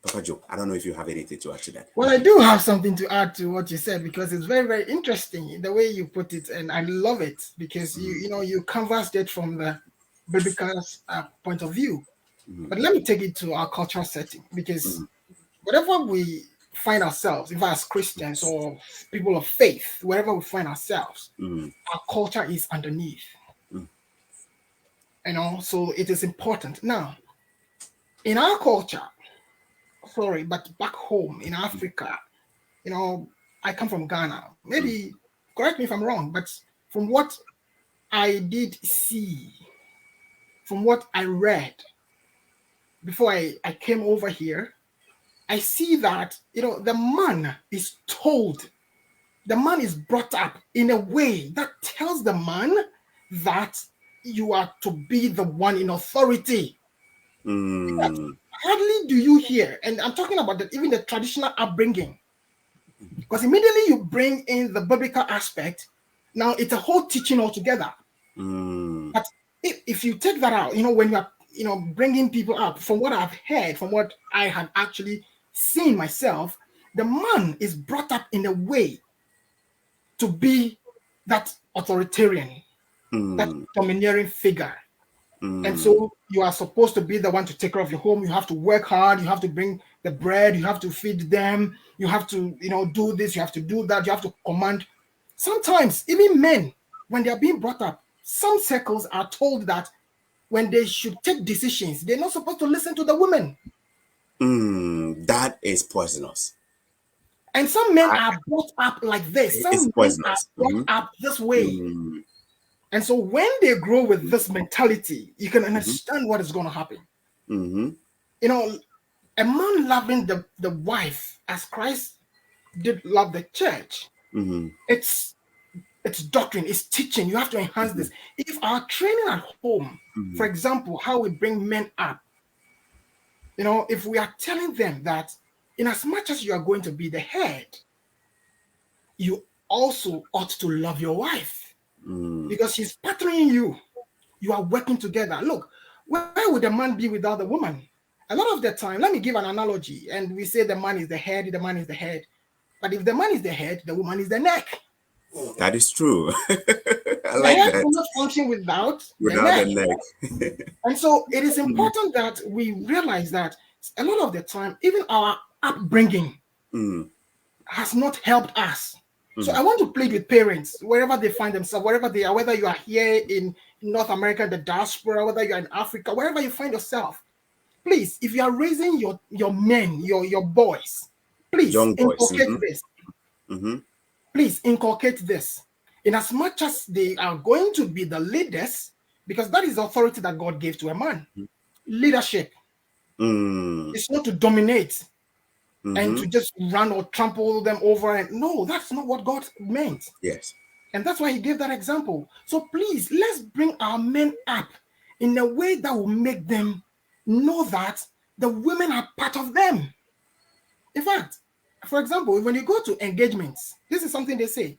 [SPEAKER 1] Papa Joe, I don't know if you have anything to add to that.
[SPEAKER 2] Well, I do have something to add to what you said because it's very, very interesting the way you put it, and I love it because you canvassed it from the biblical point of view. But let me take it to our cultural setting because whatever we find ourselves, if as Christians or people of faith, wherever we find ourselves, our culture is underneath. So it is important. Now, in our culture, sorry, but back home in Africa, I come from Ghana. Maybe correct me if I'm wrong, but from what I did see, from what I read before I came over here, I see that the man is told, the man is brought up in a way that tells the man that you are to be the one in authority. Hardly do you hear, and I'm talking about even the traditional upbringing, because immediately you bring in the biblical aspect, now it's a whole teaching altogether. But if you take that out, when you are bringing people up, from what I've heard, from what I have actually seen myself, the man is brought up in a way to be that authoritarian, that domineering figure. And so you are supposed to be the one to take care of your home. You have to work hard. You have to bring the bread. You have to feed them. You have to, do this. You have to do that. You have to command. Sometimes even men, when they are being brought up, some circles are told that when they should take decisions, they're not supposed to listen to the women.
[SPEAKER 1] That is poisonous.
[SPEAKER 2] And some men are brought up like this.
[SPEAKER 1] It's
[SPEAKER 2] Some men are
[SPEAKER 1] poisonous.
[SPEAKER 2] brought up this way. And so when they grow with this mentality, you can understand what is going to happen. A man loving the wife as Christ did love the church. It's doctrine, it's teaching. You have to enhance this. If our training at home, for example, how we bring men up, if we are telling them that in as much as you are going to be the head, you also ought to love your wife because she's partnering you. You are working together. Look, where would a man be without the woman? A lot of the time, let me give an analogy, and we say the man is the head, the man is the head. But if the man is the head, the woman is the neck.
[SPEAKER 1] That is true. I
[SPEAKER 2] the
[SPEAKER 1] like
[SPEAKER 2] head
[SPEAKER 1] that.
[SPEAKER 2] cannot function without
[SPEAKER 1] The
[SPEAKER 2] neck.
[SPEAKER 1] neck.
[SPEAKER 2] And so it is important that we realize that a lot of the time, even our upbringing has not helped us. So I want to plead with parents, wherever they find themselves, wherever they are, whether you are here in North America, the diaspora, whether you are in Africa, wherever you find yourself, please, if you are raising your men, your boys, please
[SPEAKER 1] Young boys.
[SPEAKER 2] inculcate this. Please inculcate this. In as much as they are going to be the leaders, because that is the authority that God gave to a man. Leadership. It's not to dominate and to just run or trample them over. And no, that's not what God meant.
[SPEAKER 1] Yes.
[SPEAKER 2] And that's why he gave that example. So please, let's bring our men up in a way that will make them know that the women are part of them. In fact, for example, when you go to engagements, this is something they say,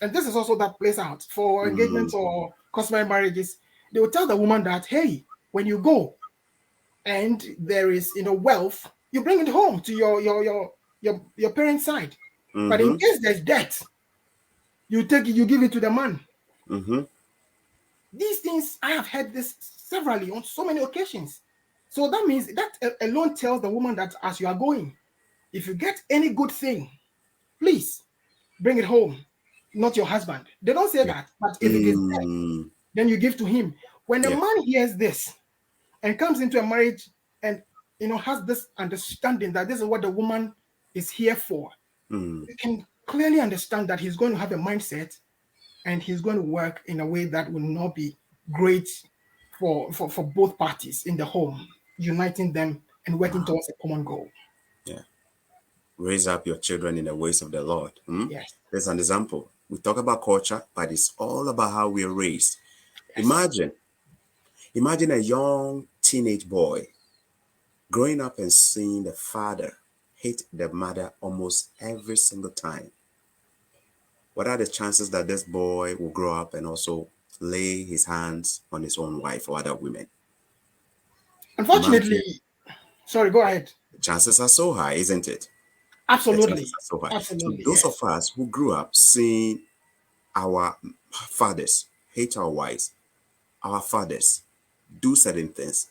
[SPEAKER 2] and this is also that plays out for engagements or customary marriages. They will tell the woman that, hey, when you go and there is wealth, you bring it home to your parents' side. But in case there's debt, you give it to the man. These things, I have heard this severally on so many occasions. So that means that alone tells the woman that as you are going, if you get any good thing, please bring it home. not your husband. They don't say
[SPEAKER 1] Yeah.
[SPEAKER 2] that, but if it is there,
[SPEAKER 1] Mm,
[SPEAKER 2] then you give to him. When a
[SPEAKER 1] yeah.
[SPEAKER 2] man hears this and comes into a marriage and has this understanding that this is what the woman is here for,
[SPEAKER 1] Mm,
[SPEAKER 2] you can clearly understand that he's going to have a mindset and he's going to work in a way that will not be great for both parties in the home, uniting them and working
[SPEAKER 1] wow.
[SPEAKER 2] towards a common goal.
[SPEAKER 1] Yeah. Raise up your children in the ways of the Lord.
[SPEAKER 2] Yes,
[SPEAKER 1] There's an example. We talk about culture, but it's all about how we're raised.
[SPEAKER 2] yes.
[SPEAKER 1] Imagine, imagine a young teenage boy growing up and seeing the father hate the mother almost every single time. What are the chances that this boy will grow up and also lay his hands on his own wife or other women? Imagine,
[SPEAKER 2] Unfortunately, sorry, go ahead.
[SPEAKER 1] the chances are so high, isn't it? The chances
[SPEAKER 2] Absolutely,
[SPEAKER 1] are so high. So
[SPEAKER 2] absolutely,
[SPEAKER 1] those of
[SPEAKER 2] yes.
[SPEAKER 1] us who grew up seeing our fathers hate our wives, our fathers do certain things,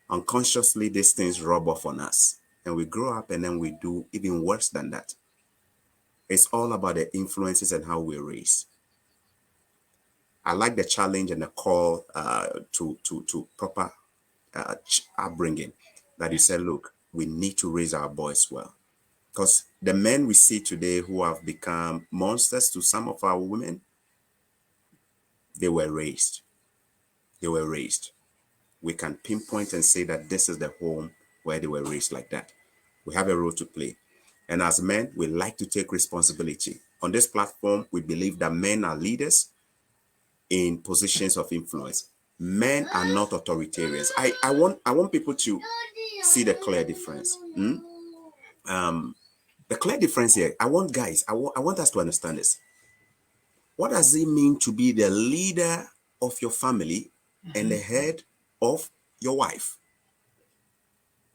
[SPEAKER 1] unconsciously these things rub off on us. And we grow up and then we do even worse than that. It's all about the influences and how we're raised. I like the challenge and the call to proper upbringing that you
[SPEAKER 2] Yes.
[SPEAKER 1] said, look, we need to raise our boys well. Because the men we see today who have become monsters to some of our women, they were raised. They were raised. We can pinpoint and say that this is the home where they were raised like that. We have a role to play. And as men, we like to take responsibility. On this platform, we believe that men are leaders in positions of influence. Men are not authoritarians. I want people to see the clear difference. The clear difference here, I want us to understand this. What does it mean to be the leader of your family and the
[SPEAKER 2] Mhm.
[SPEAKER 1] head of your wife?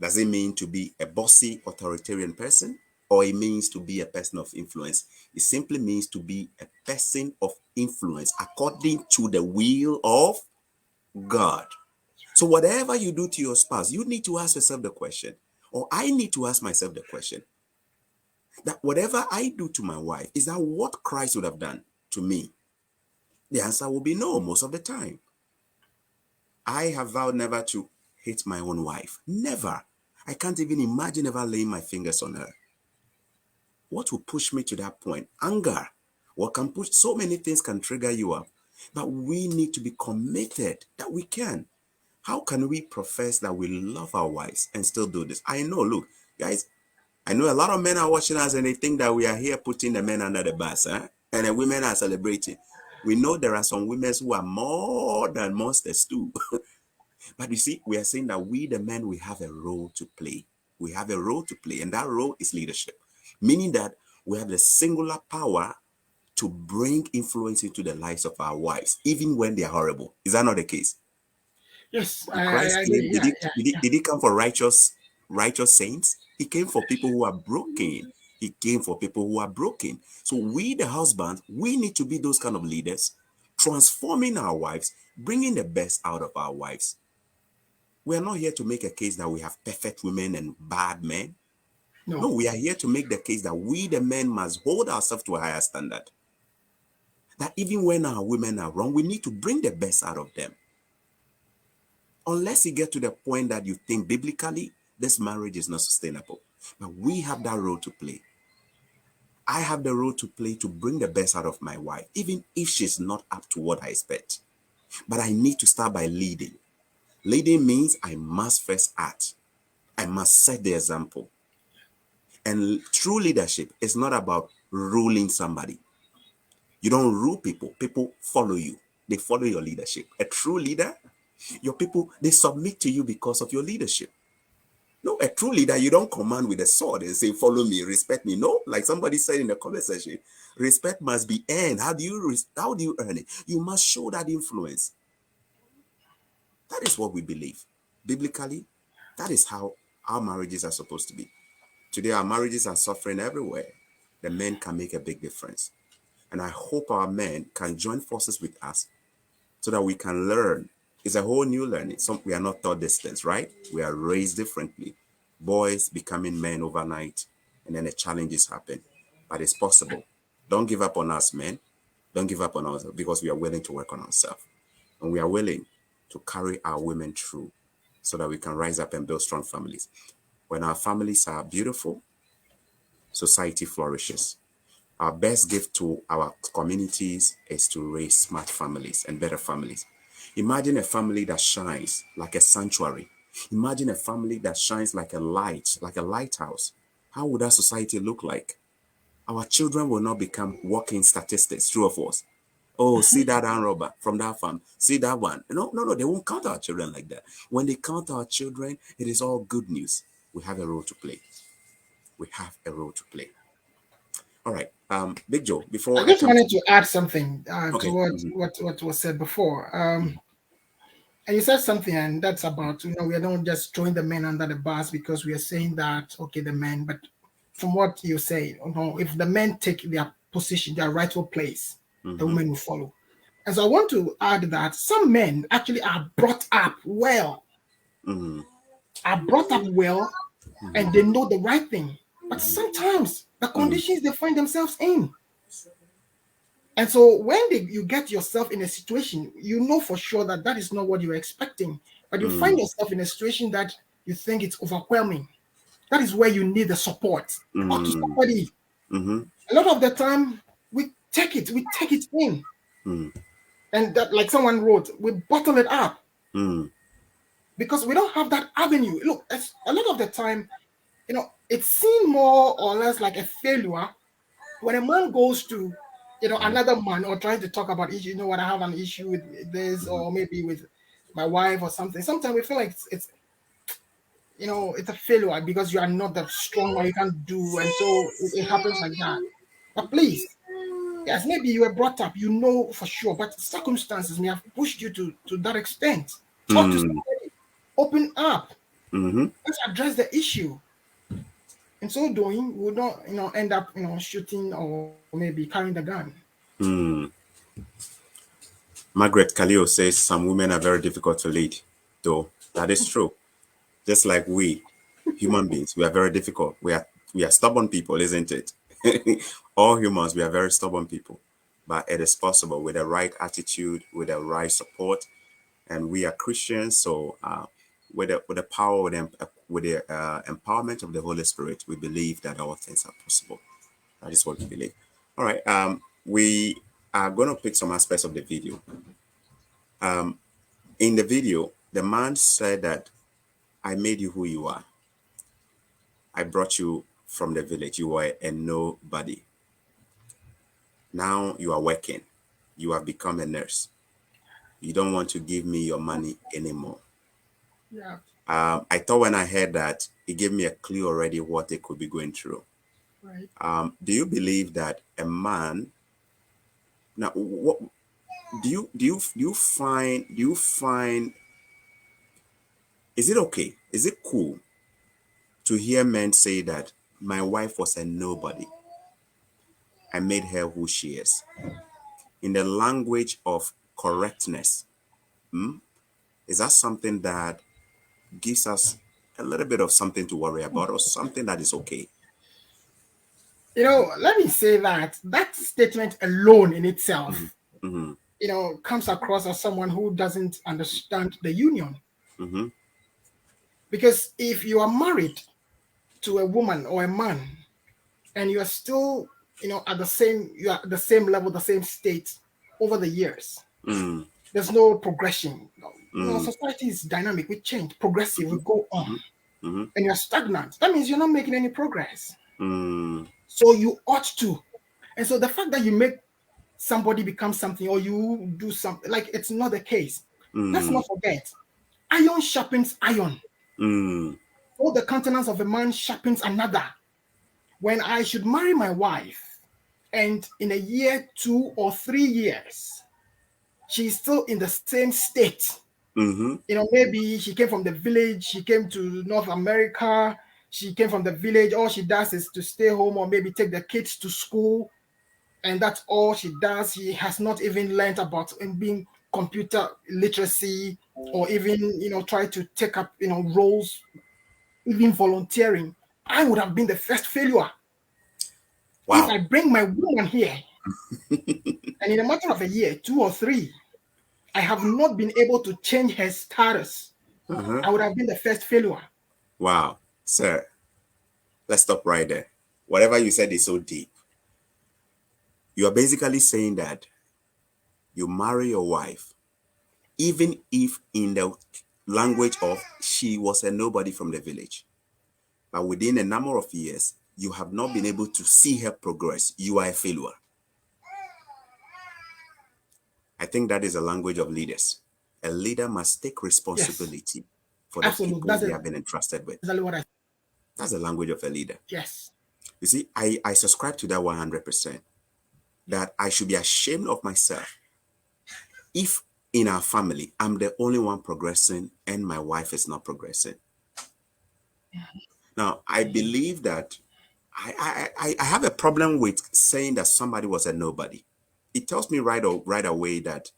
[SPEAKER 1] Does it mean to be a bossy authoritarian person, or it means to be a person of influence? It simply means to be a person of influence according to the will of God. So whatever you do to your spouse, you need to ask yourself the question, or I need to ask myself the question, that whatever I do to my wife, is that what Christ would have done to me? The answer will be no most of the time. I have vowed never to hate my own wife. Never. I can't even imagine ever laying my fingers on her. What will push me to that point? Anger. What can push? So many things can trigger you up. But we need to be committed that we can. How can we profess that we love our wives and still do this? I know, look, guys, I know a lot of men are watching us and they think that we are here putting the men under the bus, and the women are celebrating. We know there are some women who are more than monsters too. But you see, we are saying that we, the men, we have a role to play. We have a role to play, and that role is leadership, meaning that we have the singular power to bring influence into the lives of our wives, even when they are horrible. Is that not the case?
[SPEAKER 2] Yes,
[SPEAKER 1] When
[SPEAKER 2] I
[SPEAKER 1] Christ
[SPEAKER 2] agree.
[SPEAKER 1] came, did
[SPEAKER 2] Yeah,
[SPEAKER 1] he,
[SPEAKER 2] yeah,
[SPEAKER 1] did he,
[SPEAKER 2] yeah.
[SPEAKER 1] did he come for righteous saints? He came for people who are broken. He came for people who are broken. So we, the husbands, we need to be those kind of leaders, transforming our wives, bringing the best out of our wives. We are not here to make a case that we have perfect women and bad men.
[SPEAKER 2] No.
[SPEAKER 1] No, we are here to make the case that we, the men, must hold ourselves to a higher standard. That even when our women are wrong, we need to bring the best out of them. Unless you get to the point that you think biblically, this marriage is not sustainable. But we have that role to play. I have the role to play to bring the best out of my wife, even if she's not up to what I expect. But I need to start by leading. Leading means I must first act. I must set the example. And true leadership is not about ruling somebody. You don't rule people. People follow you. They follow your leadership. A true leader, your people, they submit to you because of your leadership. No, a true leader, you don't command with a sword and say, follow me, respect me. No, like somebody said in the comment section, respect must be earned. How do you earn it? You must show that influence. That is what we believe. Biblically, that is how our marriages are supposed to be. Today, our marriages are suffering everywhere. The men can make a big difference. And I hope our men can join forces with us so that we can learn. It's a whole new learning. We are not taught these things, right? We are raised differently. Boys becoming men overnight, and then the challenges happen. But it's possible. Don't give up on us, men. Don't give up on us because we are willing to work on ourselves. And we are willing to carry our women through so that we can rise up and build strong families. When our families are beautiful, society flourishes. Our best gift to our communities is to raise smart families and better families. Imagine a family that shines like a sanctuary. Imagine a family that shines like a light, like a lighthouse. How would that society look like? Our children will not become walking statistics, true of us. Oh, see that arm robber from that farm. See that one. No, no, no, they won't count our children like that. When they count our children, it is all good news. We have a role to play. We have a role to play. All right. Big Joe,
[SPEAKER 2] I
[SPEAKER 1] before I
[SPEAKER 2] just
[SPEAKER 1] come to
[SPEAKER 2] wanted to add something to
[SPEAKER 1] okay.
[SPEAKER 2] what was said before. And you said something, and that's about, we are not just throwing the men under the bus because we are saying that, okay, the men, but from what you say, if the men take their position, their rightful place, the
[SPEAKER 1] Mm-hmm,
[SPEAKER 2] women will follow. And so I want to add that some men actually are brought up well,
[SPEAKER 1] mm-hmm,
[SPEAKER 2] and they know the right thing. But sometimes the
[SPEAKER 1] mm-hmm,
[SPEAKER 2] conditions they find themselves in. And so when you get yourself in a situation, you know for sure that that is not what you're expecting, but you find yourself in a situation that you think it's overwhelming. That is where you need the support. Talk to
[SPEAKER 1] mm-hmm,
[SPEAKER 2] somebody.
[SPEAKER 1] mm-hmm,
[SPEAKER 2] A lot of the time, we take it in, and that, like someone wrote, we bottle it up
[SPEAKER 1] mm-hmm,
[SPEAKER 2] because we don't have that avenue. Look, a lot of the time, it's seen more or less like a failure when a man goes to another man or trying to talk about issue, what, I have an issue with this, or maybe with my wife or something. Sometimes we feel like it's a failure because you are not that strong or you can't do, and so it happens like that. But please, yes, maybe you were brought up, for sure, but circumstances may have pushed you to that extent. Talk to
[SPEAKER 1] mm-hmm,
[SPEAKER 2] somebody, open up,
[SPEAKER 1] mm-hmm,
[SPEAKER 2] let's address the issue. In so doing, we will not end up shooting or maybe carrying the gun.
[SPEAKER 1] mm. Margaret Khalil says some women are very difficult to lead, though that is true. Just like we, human beings, we are very difficult. We are stubborn people, isn't it? All humans, we are very stubborn people. But it is possible with the right attitude, with the right support, and we are Christians. So, with the power, with the empowerment of the Holy Spirit, we believe that all things are possible. That is what we believe. All right. We are going to pick some aspects of the video. In the video, the man said that I made you who you are. I brought you from the village. You were a nobody. Now you are working. You have become a nurse. You don't want to give me your money anymore.
[SPEAKER 2] Yeah,
[SPEAKER 1] I thought when I heard that, it gave me a clue already what they could be going through.
[SPEAKER 2] right.
[SPEAKER 1] Do you believe that a man now? What do you find? Is it okay? Is it cool to hear men say that my wife was a nobody? I made her who she is. In the language of correctness, is that something that gives us a little bit of something to worry about or something that is okay?
[SPEAKER 2] Let me say that statement alone in
[SPEAKER 1] Mm-hmm,
[SPEAKER 2] itself,
[SPEAKER 1] mm-hmm,
[SPEAKER 2] comes across as someone who doesn't understand the union.
[SPEAKER 1] mm-hmm,
[SPEAKER 2] Because if you are married to a woman or a man and you are still, you are at the same level, the same state over the years,
[SPEAKER 1] mm,
[SPEAKER 2] there's no progression.
[SPEAKER 1] mm,
[SPEAKER 2] Society is dynamic, we change, progressive, we go on,
[SPEAKER 1] mm-hmm, mm-hmm,
[SPEAKER 2] and you're stagnant. That means you're not making any progress.
[SPEAKER 1] mm,
[SPEAKER 2] So you ought to. And so the fact that you make somebody become something or you do something, like, it's not the case. Let's
[SPEAKER 1] mm,
[SPEAKER 2] not forget, iron sharpens iron.
[SPEAKER 1] mm,
[SPEAKER 2] All the countenance of a man sharpens another. When I should marry my wife, and in a year, 2 or 3 years, she's still in the same state.
[SPEAKER 1] mm-hmm,
[SPEAKER 2] Maybe she came from the village, she came to North America, she came from the village, all she does is to stay home or maybe take the kids to school, and that's all she does. She has not even learned about being computer literacy, or even try to take up roles, even volunteering. I would have been the first failure. If
[SPEAKER 1] wow.
[SPEAKER 2] I bring my woman here And in a matter of a year, 2 or 3, I have not been able to change her status. I would have been the first failure.
[SPEAKER 1] Wow, sir, let's stop right there. Whatever you said is so deep. You are basically saying that you marry your wife, even if in the language of she was a nobody from the village. But within a number of years, you have not been able to see her progress. You are a failure. I think that is a language of leaders. A leader must take
[SPEAKER 2] Yes,
[SPEAKER 1] responsibility for the
[SPEAKER 2] absolutely.
[SPEAKER 1] people
[SPEAKER 2] That's
[SPEAKER 1] they have been entrusted with.
[SPEAKER 2] exactly what I.
[SPEAKER 1] That's the language of a leader.
[SPEAKER 2] Yes.
[SPEAKER 1] You see, I subscribe to that 100%. That I should be ashamed of myself if in our family I'm the only one progressing and my wife is not progressing. Now, I believe that I have a problem with saying that somebody was a nobody. It tells me right away that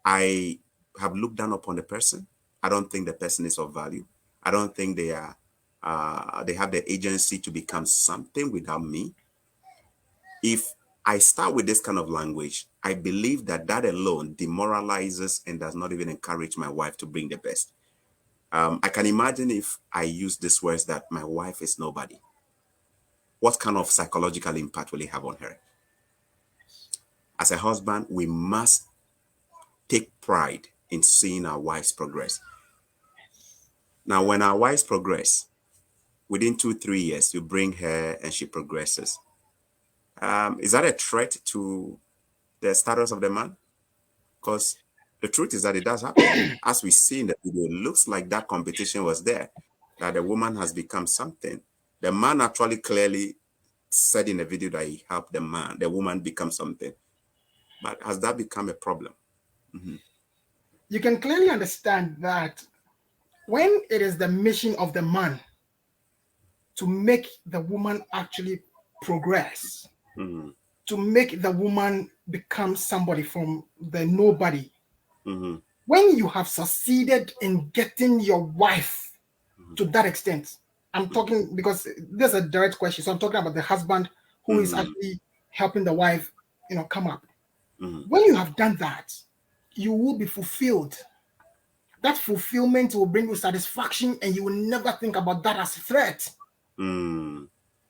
[SPEAKER 1] I have looked down upon the person. I don't think the person is of value. I don't think they have the agency to become something without me. If I start with this kind of language, I believe that that alone demoralizes and does not even encourage my wife to bring the best. I can imagine if I use these words that my wife is nobody. What kind of psychological impact will it have on her? As a husband, we must take pride in seeing our wives progress. Now, when our wives progress, within 2, 3 years, you bring her and she progresses. Is that a threat to the status of the man? Because the truth is that it does happen. As we see in the video, it looks like that competition was there, that the woman has become something. The man actually clearly said in the video that he helped the woman become something. But has that become a problem?
[SPEAKER 2] You can clearly understand that when it is the mission of the man to make the woman actually progress,
[SPEAKER 1] Mm-hmm.
[SPEAKER 2] to make the woman become somebody from the nobody,
[SPEAKER 1] Mm-hmm.
[SPEAKER 2] when you have succeeded in getting your wife to that extent, I'm talking because there's a direct question. So I'm talking about the husband who is
[SPEAKER 1] Mm-hmm.
[SPEAKER 2] actually helping the wife, come up.
[SPEAKER 1] Mm-hmm.
[SPEAKER 2] When you have done that, you will be fulfilled. That fulfillment will bring you satisfaction, and you will never think about that as a threat
[SPEAKER 1] Mm-hmm.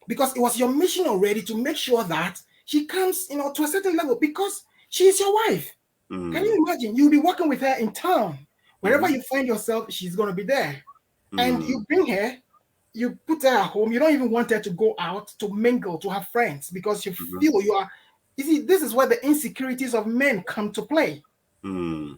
[SPEAKER 2] because it was your mission already to make sure that she comes, to a certain level because she is your wife. Can
[SPEAKER 1] Mm-hmm.
[SPEAKER 2] you imagine? You'll be working with her in town. Wherever
[SPEAKER 1] Mm-hmm.
[SPEAKER 2] you find yourself, she's going to be there. And
[SPEAKER 1] Mm-hmm.
[SPEAKER 2] you bring her, you put her at home. You don't even want her to go out to mingle, to have friends because you feel you are. You see, this is where the insecurities of men come to play.
[SPEAKER 1] Mm-hmm.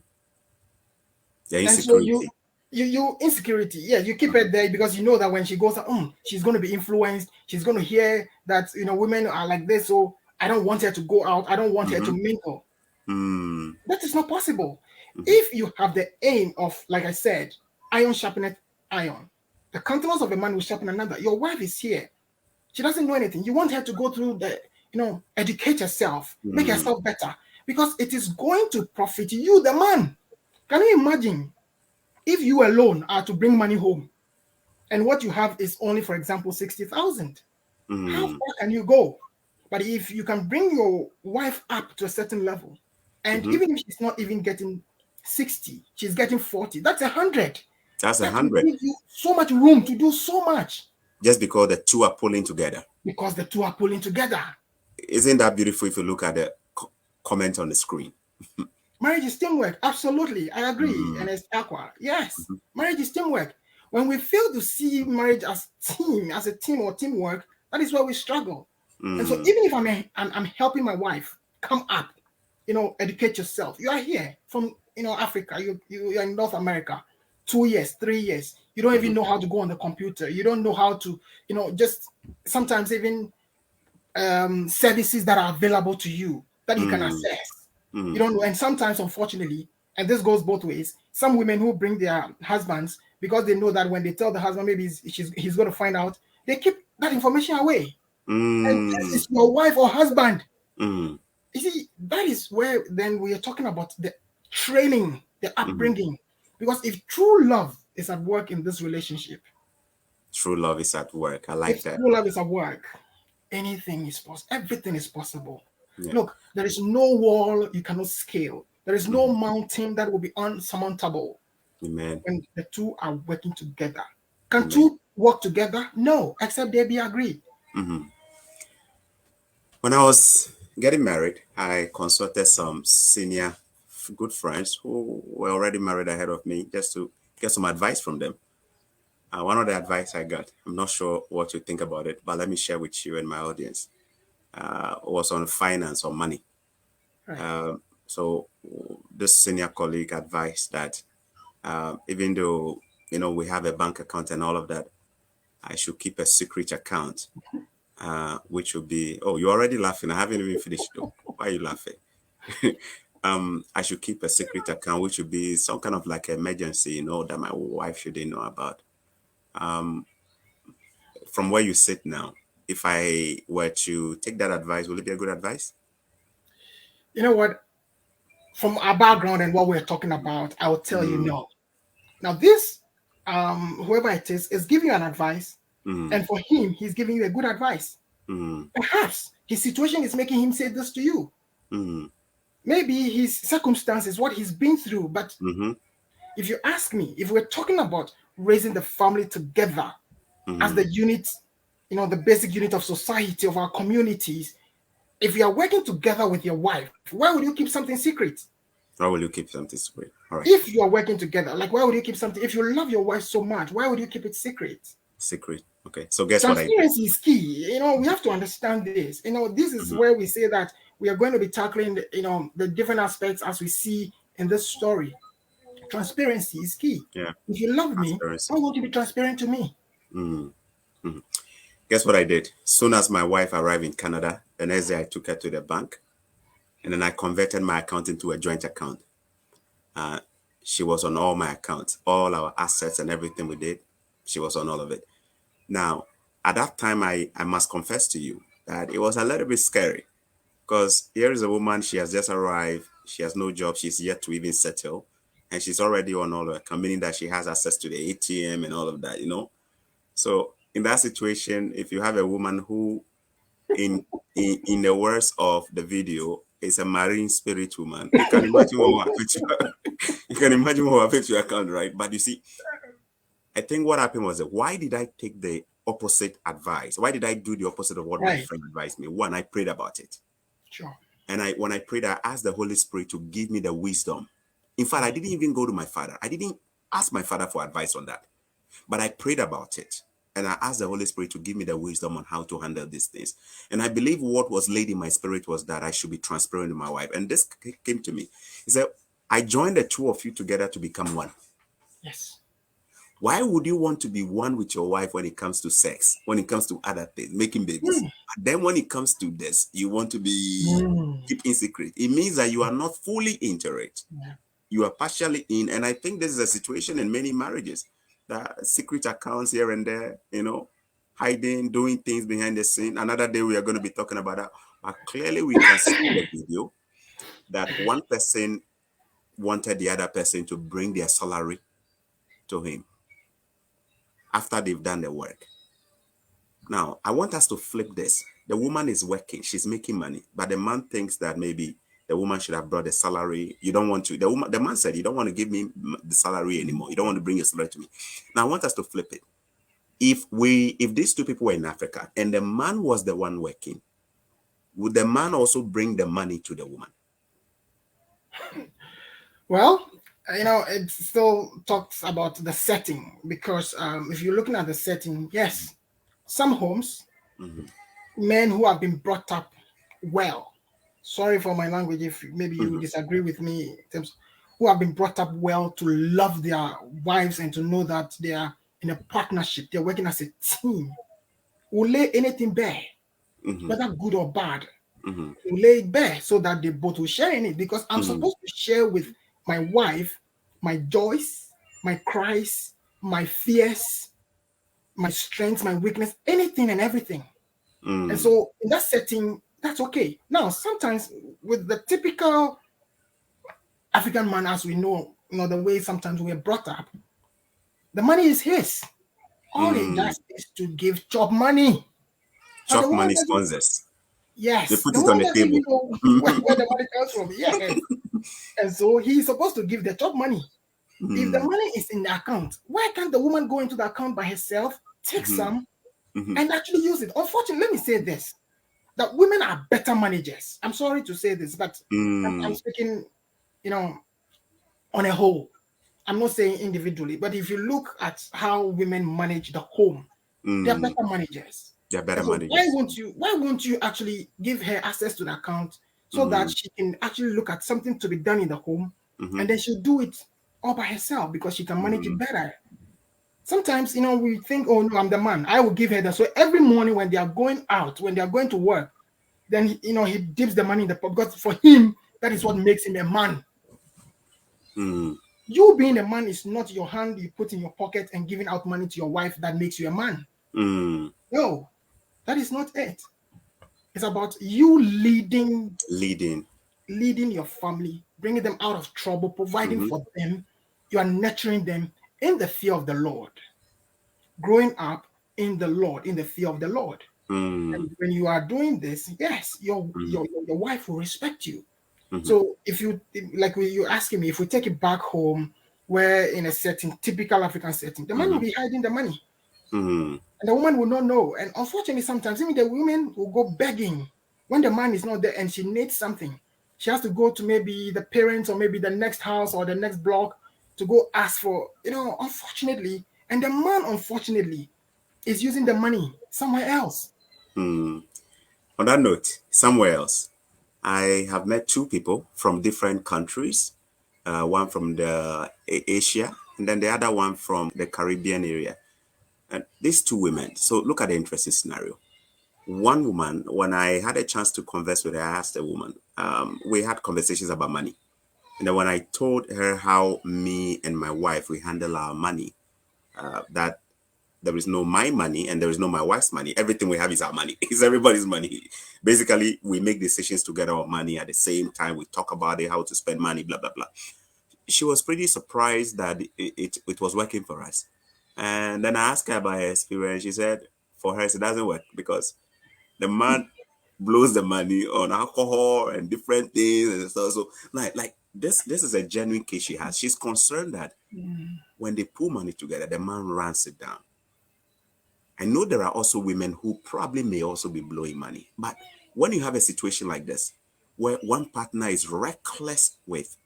[SPEAKER 1] The
[SPEAKER 2] And so you
[SPEAKER 1] insecurity.
[SPEAKER 2] you insecurity, yeah, you keep her there because you know that when she goes out, she's going to be influenced, she's going to hear that women are like this, so I don't want her to go out, I don't want her to
[SPEAKER 1] Mm-hmm.
[SPEAKER 2] mingle.
[SPEAKER 1] Mm-hmm.
[SPEAKER 2] That is not possible.
[SPEAKER 1] Mm-hmm.
[SPEAKER 2] If you have the aim of, like I said, iron sharpeneth iron, the countenance of a man will sharpen another. Your wife is here, she doesn't know anything, you want her to go through the, educate herself, make
[SPEAKER 1] Mm-hmm.
[SPEAKER 2] herself better, because it is going to profit you, the man. Can you imagine if you alone are to bring money home and what you have is only, for example, 60,000? How
[SPEAKER 1] Mm-hmm.
[SPEAKER 2] far can you go? But if you can bring your wife up to a certain level, and
[SPEAKER 1] Mm-hmm.
[SPEAKER 2] even if she's not even getting 60, she's getting 40, that's 100.
[SPEAKER 1] That's a
[SPEAKER 2] That will
[SPEAKER 1] hundred.
[SPEAKER 2] give you so much room to do so much
[SPEAKER 1] Just because the two are pulling together.
[SPEAKER 2] because the two are pulling together.
[SPEAKER 1] Isn't that beautiful if you look at the comment on the screen?
[SPEAKER 2] Marriage is teamwork. Absolutely. I agree.
[SPEAKER 1] Mm-hmm.
[SPEAKER 2] And it's aqua. Yes. Marriage is teamwork. When we fail to see marriage as a team or teamwork, that is where we struggle. And so
[SPEAKER 1] Mm-hmm.
[SPEAKER 2] even if I'm helping my wife come up, educate yourself. You are here from, Africa. You're in North America, 2 years, 3 years. You don't
[SPEAKER 1] Mm-hmm.
[SPEAKER 2] even know how to go on the computer. You don't know how to, just sometimes even services that are available to you that you can
[SPEAKER 1] Mm-hmm.
[SPEAKER 2] access. You
[SPEAKER 1] Mm-hmm.
[SPEAKER 2] don't know. And sometimes, unfortunately, and this goes both ways, some women who bring their husbands because they know that when they tell the husband maybe he's going to find out, they keep that information away. And this is your wife or husband.
[SPEAKER 1] Mm-hmm.
[SPEAKER 2] You see, that is where then we are talking about the training, the
[SPEAKER 1] Mm-hmm.
[SPEAKER 2] upbringing. Because if true love is at work in this relationship,
[SPEAKER 1] True love is at work. I like
[SPEAKER 2] if
[SPEAKER 1] that.
[SPEAKER 2] true love is at work, anything is possible. Everything is possible.
[SPEAKER 1] Yeah.
[SPEAKER 2] Look, there is no wall you cannot scale. There is no
[SPEAKER 1] Mhm.
[SPEAKER 2] mountain that will be unsurmountable
[SPEAKER 1] Amen.
[SPEAKER 2] when the two are working together. Can
[SPEAKER 1] Amen.
[SPEAKER 2] two work together? No, except they be agreed.
[SPEAKER 1] Mhm. When I was getting married, I consulted some senior good friends who were already married ahead of me just to get some advice from them. One of the advice I got, I'm not sure what you think about it, but let me share with you and my audience, was on finance or money.
[SPEAKER 2] Right.
[SPEAKER 1] So this senior colleague advised that even though we have a bank account and all of that, I should keep a secret account, which would be, oh, you're already laughing. I haven't even finished though. Why are you laughing? I should keep a secret account, which would be some kind of like emergency, that my wife shouldn't know about. From where you sit now, if I were to take that advice, will it be a good advice?
[SPEAKER 2] You know what? From our background and what we're talking about, I will tell you
[SPEAKER 1] Mm,
[SPEAKER 2] no. Now, this, whoever it is giving you an advice,
[SPEAKER 1] mm,
[SPEAKER 2] and for him, he's giving you a good advice.
[SPEAKER 1] mm,
[SPEAKER 2] Perhaps his situation is making him say this to you.
[SPEAKER 1] mm,
[SPEAKER 2] Maybe his circumstances, what he's been through. But
[SPEAKER 1] mm-hmm,
[SPEAKER 2] if you ask me, if we're talking about raising the family together as
[SPEAKER 1] mm-hmm.
[SPEAKER 2] the unit, the basic unit of society, of our communities, if you are working together with your wife, why would you keep something secret?
[SPEAKER 1] Or will you keep something secret? All right,
[SPEAKER 2] If you are working together, like, why would you keep something? If you love your wife so much, why would you keep it secret?
[SPEAKER 1] secret. Okay, so guess what I did?
[SPEAKER 2] Transparency is key. We have to understand this. This is
[SPEAKER 1] Mm-hmm,
[SPEAKER 2] where we say that we are going to be tackling the different aspects as we see in this story. Transparency is key.
[SPEAKER 1] yeah,
[SPEAKER 2] If you love me,
[SPEAKER 1] transparency.
[SPEAKER 2] why won't you be transparent to me?
[SPEAKER 1] Mm, mm. Guess what I did? Soon as my wife arrived in Canada, the next day I took her to the bank, and then I converted my account into a joint account. Uh, she was on all my accounts, all our assets and everything we did. She was on all of it. Now, at that time, I must confess to you that it was a little bit scary because here is a woman, she has just arrived, she has no job, she's yet to even settle, and she's already on all of it, meaning that she has access to the ATM and all of that. So in that situation, if you have a woman who, in the words of the video, is a marine spirit woman, you can imagine what will happen to you can imagine what will happen to your account, right? But you see, I think what happened was that why did I take the opposite advice? Why did I do the opposite of what my
[SPEAKER 2] Right.
[SPEAKER 1] friend advised me? One, I prayed about it.
[SPEAKER 2] Sure.
[SPEAKER 1] And when I prayed, I asked the Holy Spirit to give me the wisdom. In fact, I
[SPEAKER 2] Right.
[SPEAKER 1] didn't even go to my father. I didn't ask my father for advice on that. But I prayed about it. And I asked the Holy Spirit to give me the wisdom on how to handle these things. And I believe what was laid in my spirit was that I should be transparent with my wife. And this came to me. He said, I joined the two of you together to become one.
[SPEAKER 2] Yes.
[SPEAKER 1] Why would you want to be one with your wife when it comes to sex, when it comes to other things, making babies?
[SPEAKER 2] Mm.
[SPEAKER 1] But then when it comes to this, you want to be
[SPEAKER 2] Mm.
[SPEAKER 1] keeping secret. It means that you are not fully into it.
[SPEAKER 2] Yeah.
[SPEAKER 1] You are partially in. And I think this is a situation in many marriages. That secret accounts here and there, hiding, doing things behind the scene. Another day we are going to be talking about that. But clearly we can see in the video that one person wanted the other person to bring their salary to him after they've done the work. Now, I want us to flip this. The woman is working, she's making money, but the man thinks that maybe the woman should have brought the salary. You don't want to, the man said, you don't want to give me the salary anymore. You don't want to bring your salary to me. Now, I want us to flip it. If these two people were in Africa and the man was the one working, would the man also bring the money to the woman?
[SPEAKER 2] Well, it still talks about the setting because if you're looking at the setting, yes, some homes,
[SPEAKER 1] Mm-hmm.
[SPEAKER 2] men who have been brought up well. Sorry for my language if maybe you
[SPEAKER 1] Mm-hmm.
[SPEAKER 2] disagree with me in terms who have been brought up well to love their wives and to know that they are in a partnership, they're working as a team, will lay anything bare,
[SPEAKER 1] Mm-hmm.
[SPEAKER 2] whether good or bad,
[SPEAKER 1] Mm-hmm.
[SPEAKER 2] will lay it bare so that they both will share in it. Because I'm
[SPEAKER 1] Mm-hmm.
[SPEAKER 2] supposed to share with my wife my joys, my cries, my fears, my strengths, my weakness, anything and everything. And
[SPEAKER 1] Mm-hmm.
[SPEAKER 2] so in that setting, that's okay. Now, sometimes with the typical African man, as we know, the way sometimes we're brought up, the money is his. All he
[SPEAKER 1] Mm-hmm.
[SPEAKER 2] does is to give job money. But the
[SPEAKER 1] Chop
[SPEAKER 2] woman
[SPEAKER 1] money
[SPEAKER 2] doesn't.
[SPEAKER 1] sponsors. They
[SPEAKER 2] Yes,
[SPEAKER 1] put
[SPEAKER 2] the
[SPEAKER 1] it on
[SPEAKER 2] woman
[SPEAKER 1] the
[SPEAKER 2] doesn't
[SPEAKER 1] table.
[SPEAKER 2] even know where the money comes from. Yes. And so he's supposed to give the top money. If the
[SPEAKER 1] Mm,
[SPEAKER 2] money is in the account, why can't the woman go into the account by herself, take
[SPEAKER 1] mhm,
[SPEAKER 2] some,
[SPEAKER 1] mhm,
[SPEAKER 2] and actually use it? Unfortunately, let me say this, that women are better managers. I'm sorry to say this, but I'm
[SPEAKER 1] mm,
[SPEAKER 2] speaking, you know, on a whole. I'm not saying individually, but if you look at how women manage the home, they're
[SPEAKER 1] mm.
[SPEAKER 2] better managers.
[SPEAKER 1] They're better
[SPEAKER 2] And so why
[SPEAKER 1] managers.
[SPEAKER 2] won't you actually give her access to the account so that
[SPEAKER 1] Mm,
[SPEAKER 2] she can actually look at something to be done in the home,
[SPEAKER 1] mhm,
[SPEAKER 2] and then she'll do it all by herself because she can manage it
[SPEAKER 1] mm,
[SPEAKER 2] better. Sometimes, we think, oh no, I'm the man. I will give her that. So every morning when they are going out, when they are going to work, then he dips the money in the pot because for him, that is what makes him a man.
[SPEAKER 1] mm,
[SPEAKER 2] You being a man is not your hand you put in your pocket and giving out money to your wife that makes you a man.
[SPEAKER 1] mm.
[SPEAKER 2] No, that is not it. It's about you
[SPEAKER 1] Leading.
[SPEAKER 2] leading your family, bringing them out of trouble, providing
[SPEAKER 1] Mhm,
[SPEAKER 2] for them. You are nurturing them in the fear of the Lord, growing up in the Lord, in the fear of the Lord.
[SPEAKER 1] mm,
[SPEAKER 2] And when you are doing this, yes, your
[SPEAKER 1] mm,
[SPEAKER 2] your your wife will respect you.
[SPEAKER 1] mhm,
[SPEAKER 2] So if you like, you're asking me if we take it back home, where in a setting, typical African setting, the man will
[SPEAKER 1] mhm,
[SPEAKER 2] be hiding the money,
[SPEAKER 1] mm,
[SPEAKER 2] and the woman will not know. And unfortunately, sometimes even the women will go begging when the man is not there, and she needs something. She has to go to maybe the parents or maybe the next house or the next block to go ask for. Unfortunately, and the man, unfortunately, is using the money somewhere else.
[SPEAKER 1] mm. On that note, somewhere else, I have met two people from different countries. One from the Asia, and then the other one from the Caribbean area. And these two women. So look at the interesting scenario. One woman, when I had a chance to converse with her, I asked the woman. We had conversations about money, and then when I told her how me and my wife we handle our money, that there is no my money and there is no my wife's money. Everything we have is our money. It's everybody's money. Basically, we make decisions together on money at the same time. We talk about it, how to spend money, blah blah blah. She was pretty surprised that it was working for us. And then I asked her about her experience. She said for her it doesn't work because the man blows the money on alcohol and different things and stuff. So like this is a genuine case she has. She's concerned that
[SPEAKER 2] Mm.
[SPEAKER 1] when they pull money together, the man runs it down. I know there are also women who probably may also be blowing money. But when you have a situation like this, where one partner is reckless with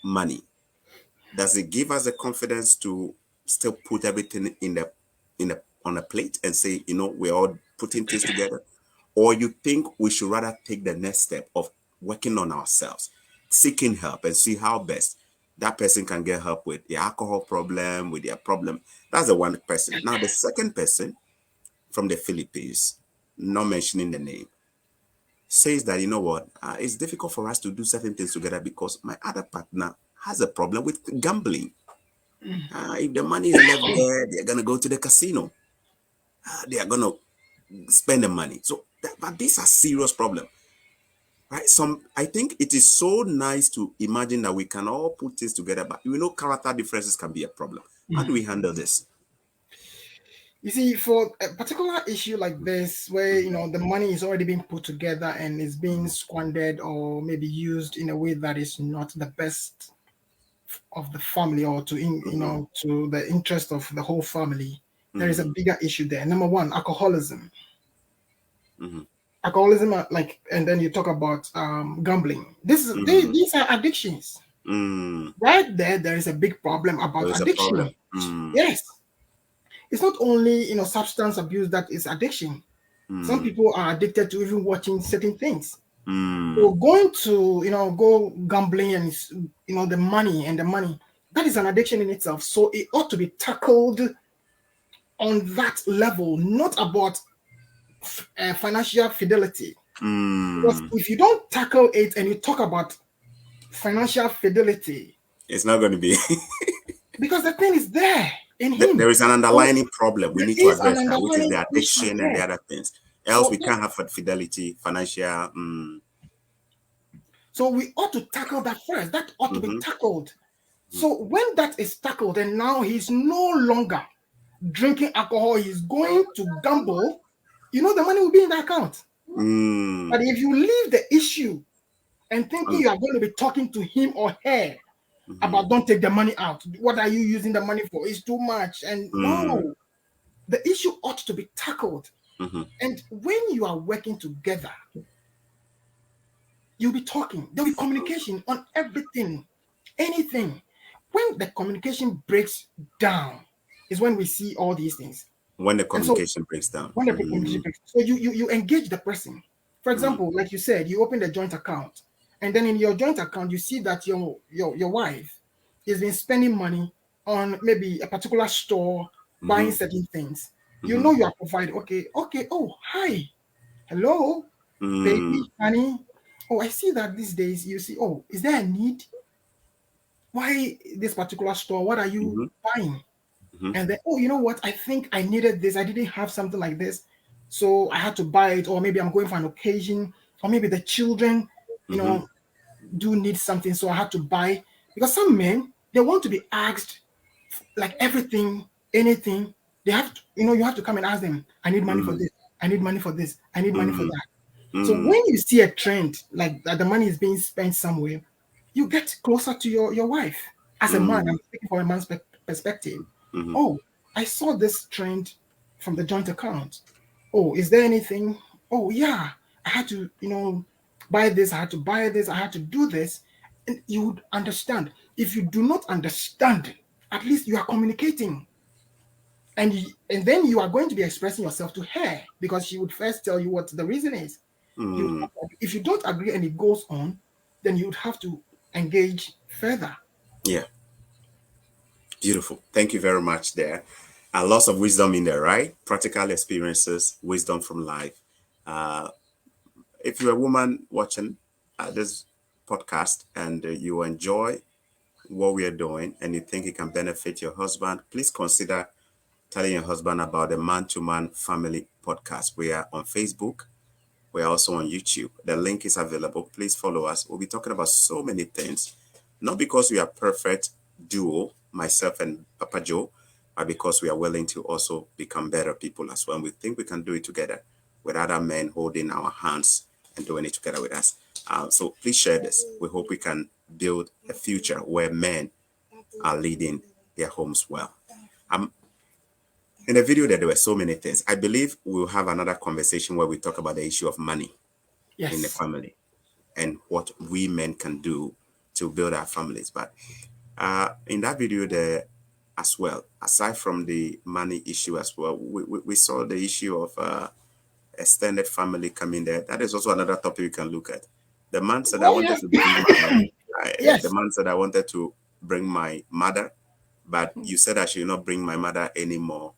[SPEAKER 1] money, does it give us the confidence to still put everything in the on a plate and say, we're all putting things together? Or you think we should rather take the next step of working on ourselves, seeking help and see how best that person can get help with the alcohol problem, with their problem? That's the one person. Now the second person from the Philippines, not mentioning the name, says that, what, it's difficult for us to do certain things together because my other partner has a problem with gambling. If the money is left there, they're going to go to the casino. They are going to spend the money. So, but these are serious problems, right? I think it is so nice to imagine that we can all put things together, but character differences can be a problem. How do we handle this?
[SPEAKER 2] You see, for a particular issue like this, where the money is already being put together and is being squandered or maybe used in a way that is not the best of the family, or
[SPEAKER 1] Mm-hmm,
[SPEAKER 2] to the interest of the whole family, there is a
[SPEAKER 1] mm-hmm,
[SPEAKER 2] bigger issue there. Number one, alcoholism.
[SPEAKER 1] mm-hmm,
[SPEAKER 2] Alcoholism, and then you talk about gambling.
[SPEAKER 1] mm-hmm,
[SPEAKER 2] These are addictions.
[SPEAKER 1] mm.
[SPEAKER 2] Right there is a big problem
[SPEAKER 1] There
[SPEAKER 2] about
[SPEAKER 1] is a problem.
[SPEAKER 2] addiction. Yes, it's not only substance abuse that is addiction. Some
[SPEAKER 1] Mm,
[SPEAKER 2] people are addicted to even watching certain things.
[SPEAKER 1] mm,
[SPEAKER 2] So going to go gambling and the money that is an addiction in itself. So it ought to be tackled on that level, not about financial fidelity. Because
[SPEAKER 1] mm.
[SPEAKER 2] if you don't tackle it and you talk about financial fidelity,
[SPEAKER 1] It's not going to be.
[SPEAKER 2] because the thing is there in him.
[SPEAKER 1] There is an
[SPEAKER 2] So
[SPEAKER 1] underlying problem. We
[SPEAKER 2] there
[SPEAKER 1] need to
[SPEAKER 2] is an
[SPEAKER 1] address that, which is
[SPEAKER 2] underlying
[SPEAKER 1] the
[SPEAKER 2] issue
[SPEAKER 1] addiction and the
[SPEAKER 2] there.
[SPEAKER 1] other things. Else,
[SPEAKER 2] So
[SPEAKER 1] we can't have fidelity, financial.
[SPEAKER 2] we ought to tackle that first. That ought to be
[SPEAKER 1] Mm-hmm,
[SPEAKER 2] tackled. So when that is tackled, and now he's no longer drinking alcohol, he's going to gamble, the money will be in the account. But if you leave the issue and thinking you are going to be talking to him or her about don't take the money out, what are you using the money for? It's too much. And no, the issue ought to be tackled. And when you are working together, you'll be talking. There'll be communication on everything, anything. When the communication breaks down, is when we see all these things.
[SPEAKER 1] When the
[SPEAKER 2] And so
[SPEAKER 1] communication breaks down.
[SPEAKER 2] when the communication breaks, so you engage the person. For example, like you said, you open a joint account, and then in your joint account, you see that your wife has been spending money on maybe a particular store, buying certain things. You know you are providing. Okay, okay. Oh, hi, hello, baby, honey. Oh, I see that these days you see. Oh, is there a need? Why this particular store? What are you buying? And then, oh, you know what? I think I needed this. I didn't have something like this, so I had to buy it. Or maybe I'm going for an occasion, or maybe the children, you know, do need something, so I had to buy. Because some men, they want to be asked like everything, anything. They have to, you have to come and ask them. I need money for this. I need money for this. I need money for that. So when you see a trend like that, the money is being spent somewhere, you get closer to your wife. As a man, I'm speaking from a man's perspective. Oh, I saw this trend from the joint account. Oh, is there anything? Oh, yeah, I had to, buy this. I had to buy this. I had to do this. And you would understand. If you do not understand, at least you are communicating. And then you are going to be expressing yourself to her because she would first tell you what the reason is. If you don't agree and it goes on, then you would have to engage further.
[SPEAKER 1] Yeah. Beautiful. Thank you very much there. Lots of wisdom in there, right? Practical experiences, wisdom from life. If you're a woman watching this podcast and you enjoy what we are doing and you think it can benefit your husband, please consider telling your husband about the Man to Man Family Podcast. We are on Facebook. We're also on YouTube. The link is available. Please follow us. We'll be talking about so many things, not because we are perfect duo, myself and Papa Joe, but because we are willing to also become better people as well. And we think we can do it together with other men holding our hands and doing it together with us. So please share this. We hope we can build a future where men are leading their homes well. In the video, there were so many things. I believe we'll have another conversation where we talk about the issue of money in the family and what we men can do to build our families. But in that video there as well, aside from the money issue as well, we saw the issue of extended family coming there. That is also another topic we can look at. The man said, I wanted to bring the man said, I wanted to bring my mother, but you said I should not bring my mother anymore.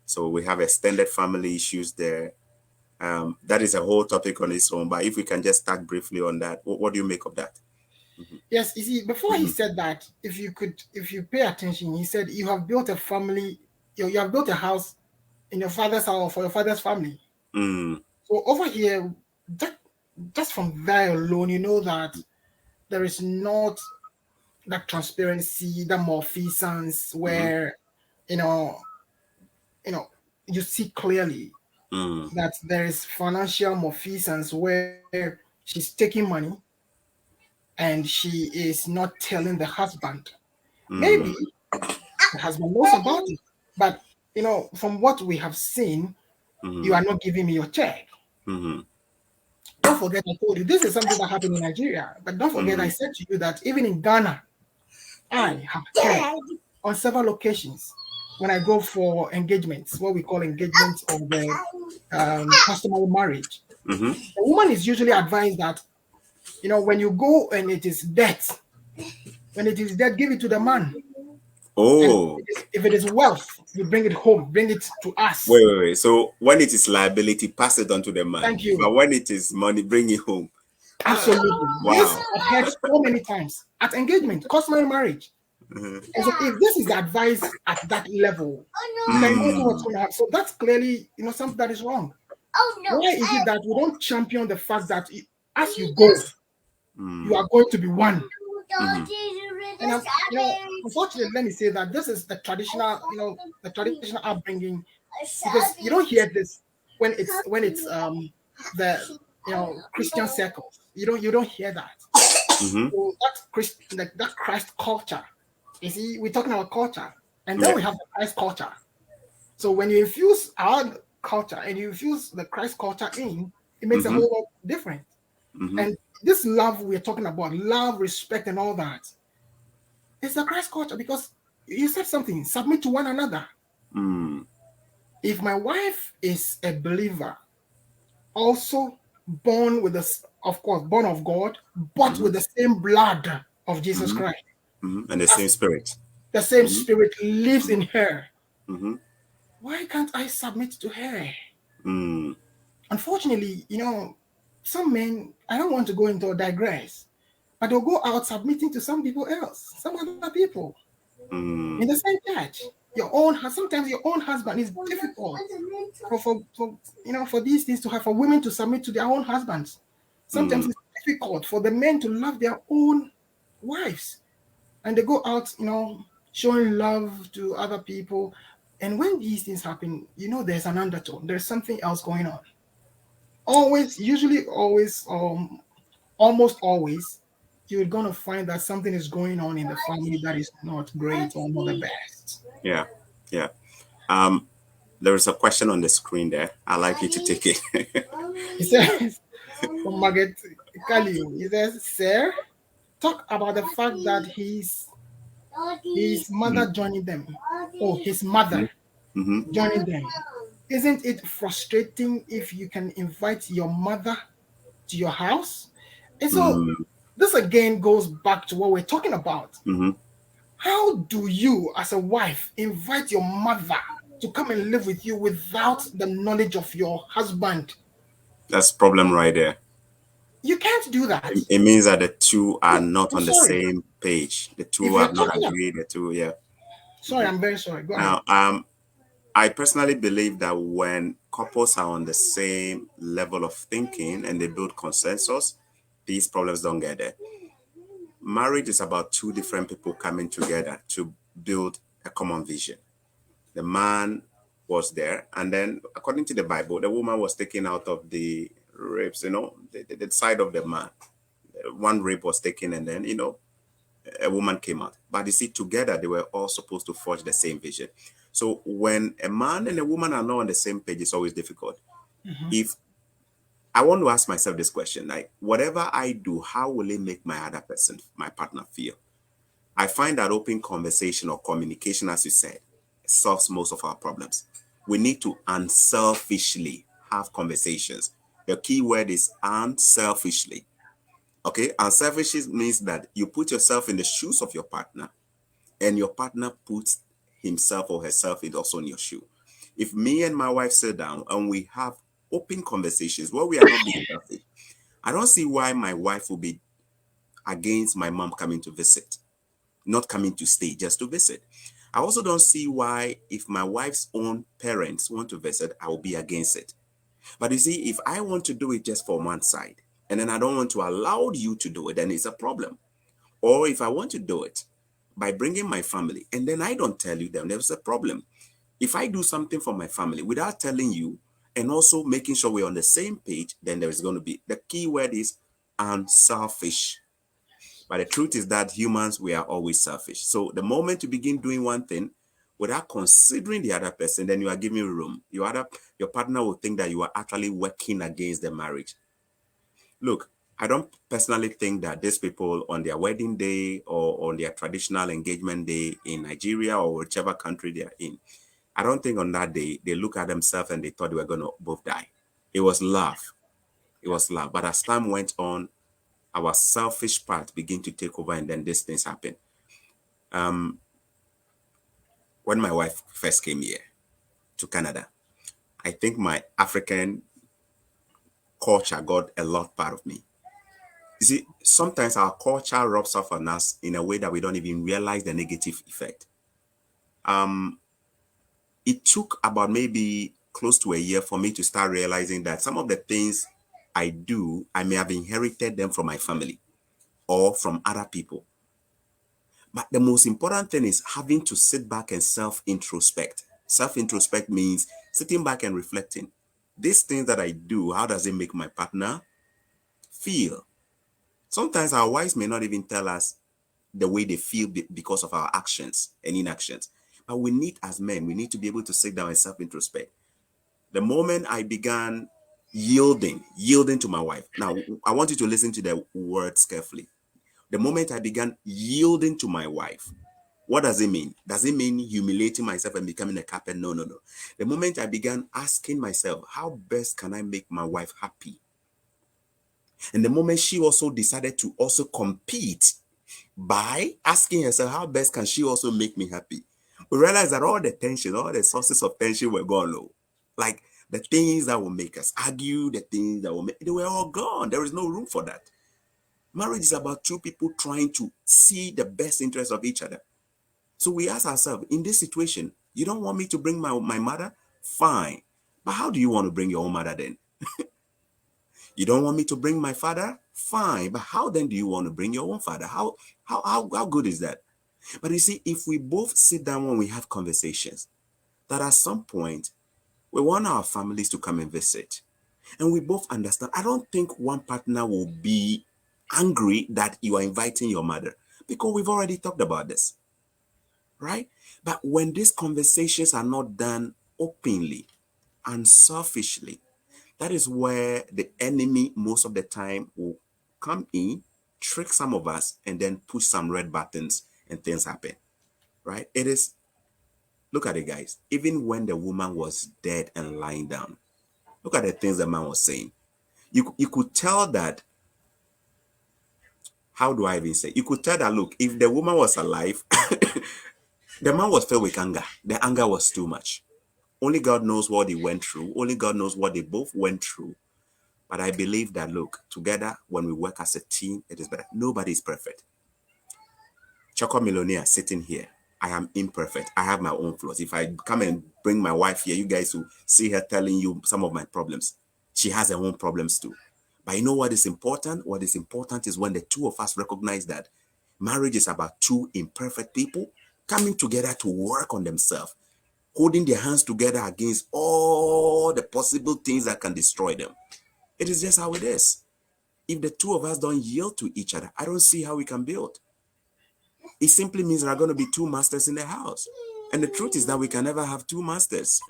[SPEAKER 1] So we have extended family issues there. That is a whole topic on its own. But if we can just start briefly on that, what do you make of that?
[SPEAKER 2] Yes, you see, before he said that, if you pay attention, he said you have built a family, you have built a house in your father's house for your father's family. So over here, just from there alone, you know that there is not that transparency, that malfeasance where you know you see clearly that there is financial malfeasance where she's taking money and she is not telling the husband. Maybe the husband knows about it, but from what we have seen, you are not giving me your check. Don't forget, I told you this is something that happened in Nigeria, but don't forget, I said to you that even in Ghana, I have heard on several occasions when I go for engagements, what we call engagements of the customary marriage. The woman is usually advised that, when you go and it is debt, when it is debt, give it to the man.
[SPEAKER 1] Oh.
[SPEAKER 2] And if it is wealth, you bring it home, bring it to us.
[SPEAKER 1] Wait. So when it is liability, pass it on to the man.
[SPEAKER 2] Thank you.
[SPEAKER 1] But when it is money, bring it home.
[SPEAKER 2] Absolutely.
[SPEAKER 1] Wow.
[SPEAKER 2] This I've heard so many times at engagement, customary marriage. And so if this is the advice at that level, you can imagine what's going to happen. So that's clearly, something that is wrong. Why is it that we don't champion the fact that as you go, you are going to be one? And unfortunately, let me say that this is the traditional upbringing, because you don't hear this when it's the Christian circles. You don't hear that.
[SPEAKER 1] Mm-hmm.
[SPEAKER 2] So that Christ culture. You see, we're talking about culture, and then
[SPEAKER 1] Yeah.
[SPEAKER 2] we have the Christ culture. So when you infuse our culture and you infuse the Christ culture in, it makes a
[SPEAKER 1] Mm-hmm.
[SPEAKER 2] whole lot different.
[SPEAKER 1] Mm-hmm.
[SPEAKER 2] And this love we're talking about, love, respect, and all that, it's the Christ culture because you said something, submit to one another.
[SPEAKER 1] Mm.
[SPEAKER 2] If my wife is a believer, also born with this, of course, born of God, but
[SPEAKER 1] Mm-hmm.
[SPEAKER 2] with the same blood of Jesus
[SPEAKER 1] Mm-hmm.
[SPEAKER 2] Christ,
[SPEAKER 1] Mm-hmm. And the
[SPEAKER 2] as
[SPEAKER 1] same spirit.
[SPEAKER 2] the same
[SPEAKER 1] Mm-hmm.
[SPEAKER 2] spirit lives in her,
[SPEAKER 1] Mm-hmm.
[SPEAKER 2] why can't I submit to her?
[SPEAKER 1] Mm.
[SPEAKER 2] Unfortunately, some men, I don't want to go into or digress, but they'll go out submitting to some people else, some other people in the
[SPEAKER 1] Mm.
[SPEAKER 2] same church. Sometimes your own husband is difficult for these things to have for women to submit to their own husbands. Sometimes
[SPEAKER 1] Mm.
[SPEAKER 2] it's difficult for the men to love their own wives, and they go out, showing love to other people. And when these things happen, there's an undertone. There's something else going on. Always, usually, always, almost always, you're gonna find that something is going on in the family that is not great or not the best.
[SPEAKER 1] Yeah. Yeah. Um, there is a question on the screen there. I'd like you to take it.
[SPEAKER 2] He says, from Margaret Kaliu, he says, Sir, talk about the fact that his mother joining them. Oh, his mother
[SPEAKER 1] Mm-hmm.
[SPEAKER 2] joining them. Isn't it frustrating if you can invite your mother to your house? And so
[SPEAKER 1] Mm.
[SPEAKER 2] this again goes back to what we're talking about.
[SPEAKER 1] Mm-hmm.
[SPEAKER 2] How do you, as a wife, invite your mother to come and live with you without the knowledge of your husband?
[SPEAKER 1] That's problem right there.
[SPEAKER 2] You can't do that.
[SPEAKER 1] It means that the two are not
[SPEAKER 2] I'm
[SPEAKER 1] on the
[SPEAKER 2] sorry.
[SPEAKER 1] same page. The
[SPEAKER 2] If
[SPEAKER 1] two
[SPEAKER 2] you're
[SPEAKER 1] have not
[SPEAKER 2] talking,
[SPEAKER 1] agreed. The two, yeah.
[SPEAKER 2] sorry, I'm very sorry. Go ahead.
[SPEAKER 1] Now, I personally believe that when couples are on the same level of thinking and they build consensus, these problems don't get there. Marriage is about two different people coming together to build a common vision. The man was there, and then according to the Bible, the woman was taken out of the ribs, the side of the man. One rib was taken, and then, a woman came out. But you see, together they were all supposed to forge the same vision. So when a man and a woman are not on the same page, it's always difficult.
[SPEAKER 2] Mhm.
[SPEAKER 1] If I want to ask myself this question, like whatever I do, how will it make my other person, my partner, feel? I find that open conversation or communication, as you said, solves most of our problems. We need to unselfishly have conversations. The key word is unselfishly. Okay, unselfish means that you put yourself in the shoes of your partner, and your partner puts himself or herself in also in your shoe. If me and my wife sit down and we have open conversations where we are not being selfish, I don't see why my wife will be against my mom coming to visit, not coming to stay, just to visit. I also don't see why, if my wife's own parents want to visit, I will be against it. But you see, if I want to do it just for one side, and then I don't want to allow you to do it, then it's a problem. Or if I want to do it by bringing my family, and then I don't tell you, then there's a problem. If I do something for my family without telling you, and also making sure we're on the same page, then there's going to be, the key word is unselfish. But the truth is that humans, we are always selfish. So the moment you begin doing one thing without considering the other person, then you are giving room. Your partner will think that you are actually working against the marriage. Look, I don't personally think that these people on their wedding day or on their traditional engagement day in Nigeria or whichever country they are in, I don't think on that day they look at themselves and they thought they were going to both die. It was love. It was love. But as time went on, our selfish part began to take over, and then these things happen. Um, when my wife first came here to Canada, I think my African culture got a lot part of me. You see, sometimes our culture rubs off on us in a way that we don't even realize the negative effect. Um, it took about maybe close to a year for me to start realizing that some of the things I do, I may have inherited them from my family or from other people. But the most important thing is having to sit back and self introspect. Self introspect means sitting back and reflecting. these things that I do, how does it make my partner feel? Sometimes our wives may not even tell us the way they feel because of our actions and inactions. But we need, as men, we need to be able to sit down and self-introspect. The moment I began yielding to my wife. Now, I want you to listen to the words carefully. The moment I began yielding to my wife, what does it mean? Does it mean humiliating myself and becoming a carpet? No, no, no. The moment I began asking myself, how best can I make my wife happy? And the moment she also decided to also compete by asking herself, how best can she also make me happy? We realized that all the tension, all the sources of tension were gone low. Like the things that will make us argue, the things that will make, they were all gone. There is no room for that. Marriage is about two people trying to see the best interest of each other. So we ask ourselves, in this situation, you don't want me to bring my mother? Fine. But how do you want to bring your own mother then? You don't want me to bring my father? Fine. But how then do you want to bring your own father? How good is that? But you see, if we both sit down when we have conversations, that at some point, we want our families to come and visit. And we both understand. I don't think one partner will be angry that you are inviting your mother, because we've already talked about this, right? But when these conversations are not done openly and selfishly, that is where the enemy most of the time will come in, trick some of us, and then push some red buttons and things happen, right? It is, look at it, guys. Even when the woman was dead and lying down, look at the things the man was saying. You could tell that, how do I even say? You could tell that, look, if the woman was alive, the man was filled with anger. The anger was too much. Only God knows what he went through. Only God knows what they both went through. But I believe that, look, together, when we work as a team, it is better. Nobody is perfect. Choco Millionaire sitting here, I am imperfect. I have my own flaws. If I come and bring my wife here, you guys will see her telling you some of my problems. She has her own problems too. But you know what is important? What is important is when the two of us recognize that marriage is about two imperfect people coming together to work on themselves, holding their hands together against all the possible things that can destroy them. It is just how it is. If the two of us don't yield to each other, I don't see how we can build. It simply means there are going to be two masters in the house. And the truth is that we can never have two masters.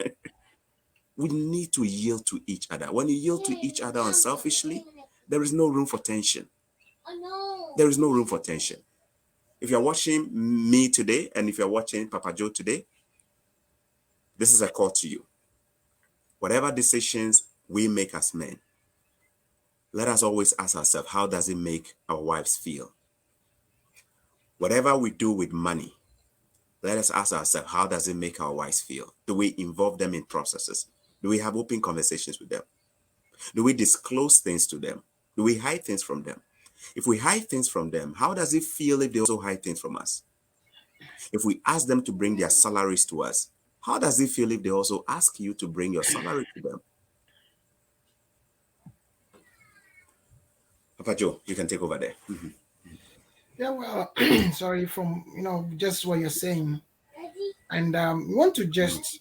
[SPEAKER 1] We need to yield to each other. When you yield to each other unselfishly, there is no room for tension. There is no room for tension. If you're watching me today, and if you're watching Papa Joe today, this is a call to you. Whatever decisions we make as men, let us always ask ourselves, how does it make our wives feel? Whatever we do with money, let us ask ourselves, how does it make our wives feel? Do we involve them in processes? Do we have open conversations with them? Do we disclose things to them? Do we hide things from them? If we hide things from them, how does it feel if they also hide things from us? If we ask them to bring their salaries to us, how does it feel if they also ask you to bring your salary to them? Papa Joe, you can take over there.
[SPEAKER 2] Yeah, well, sorry, from just what you're saying, and we want to just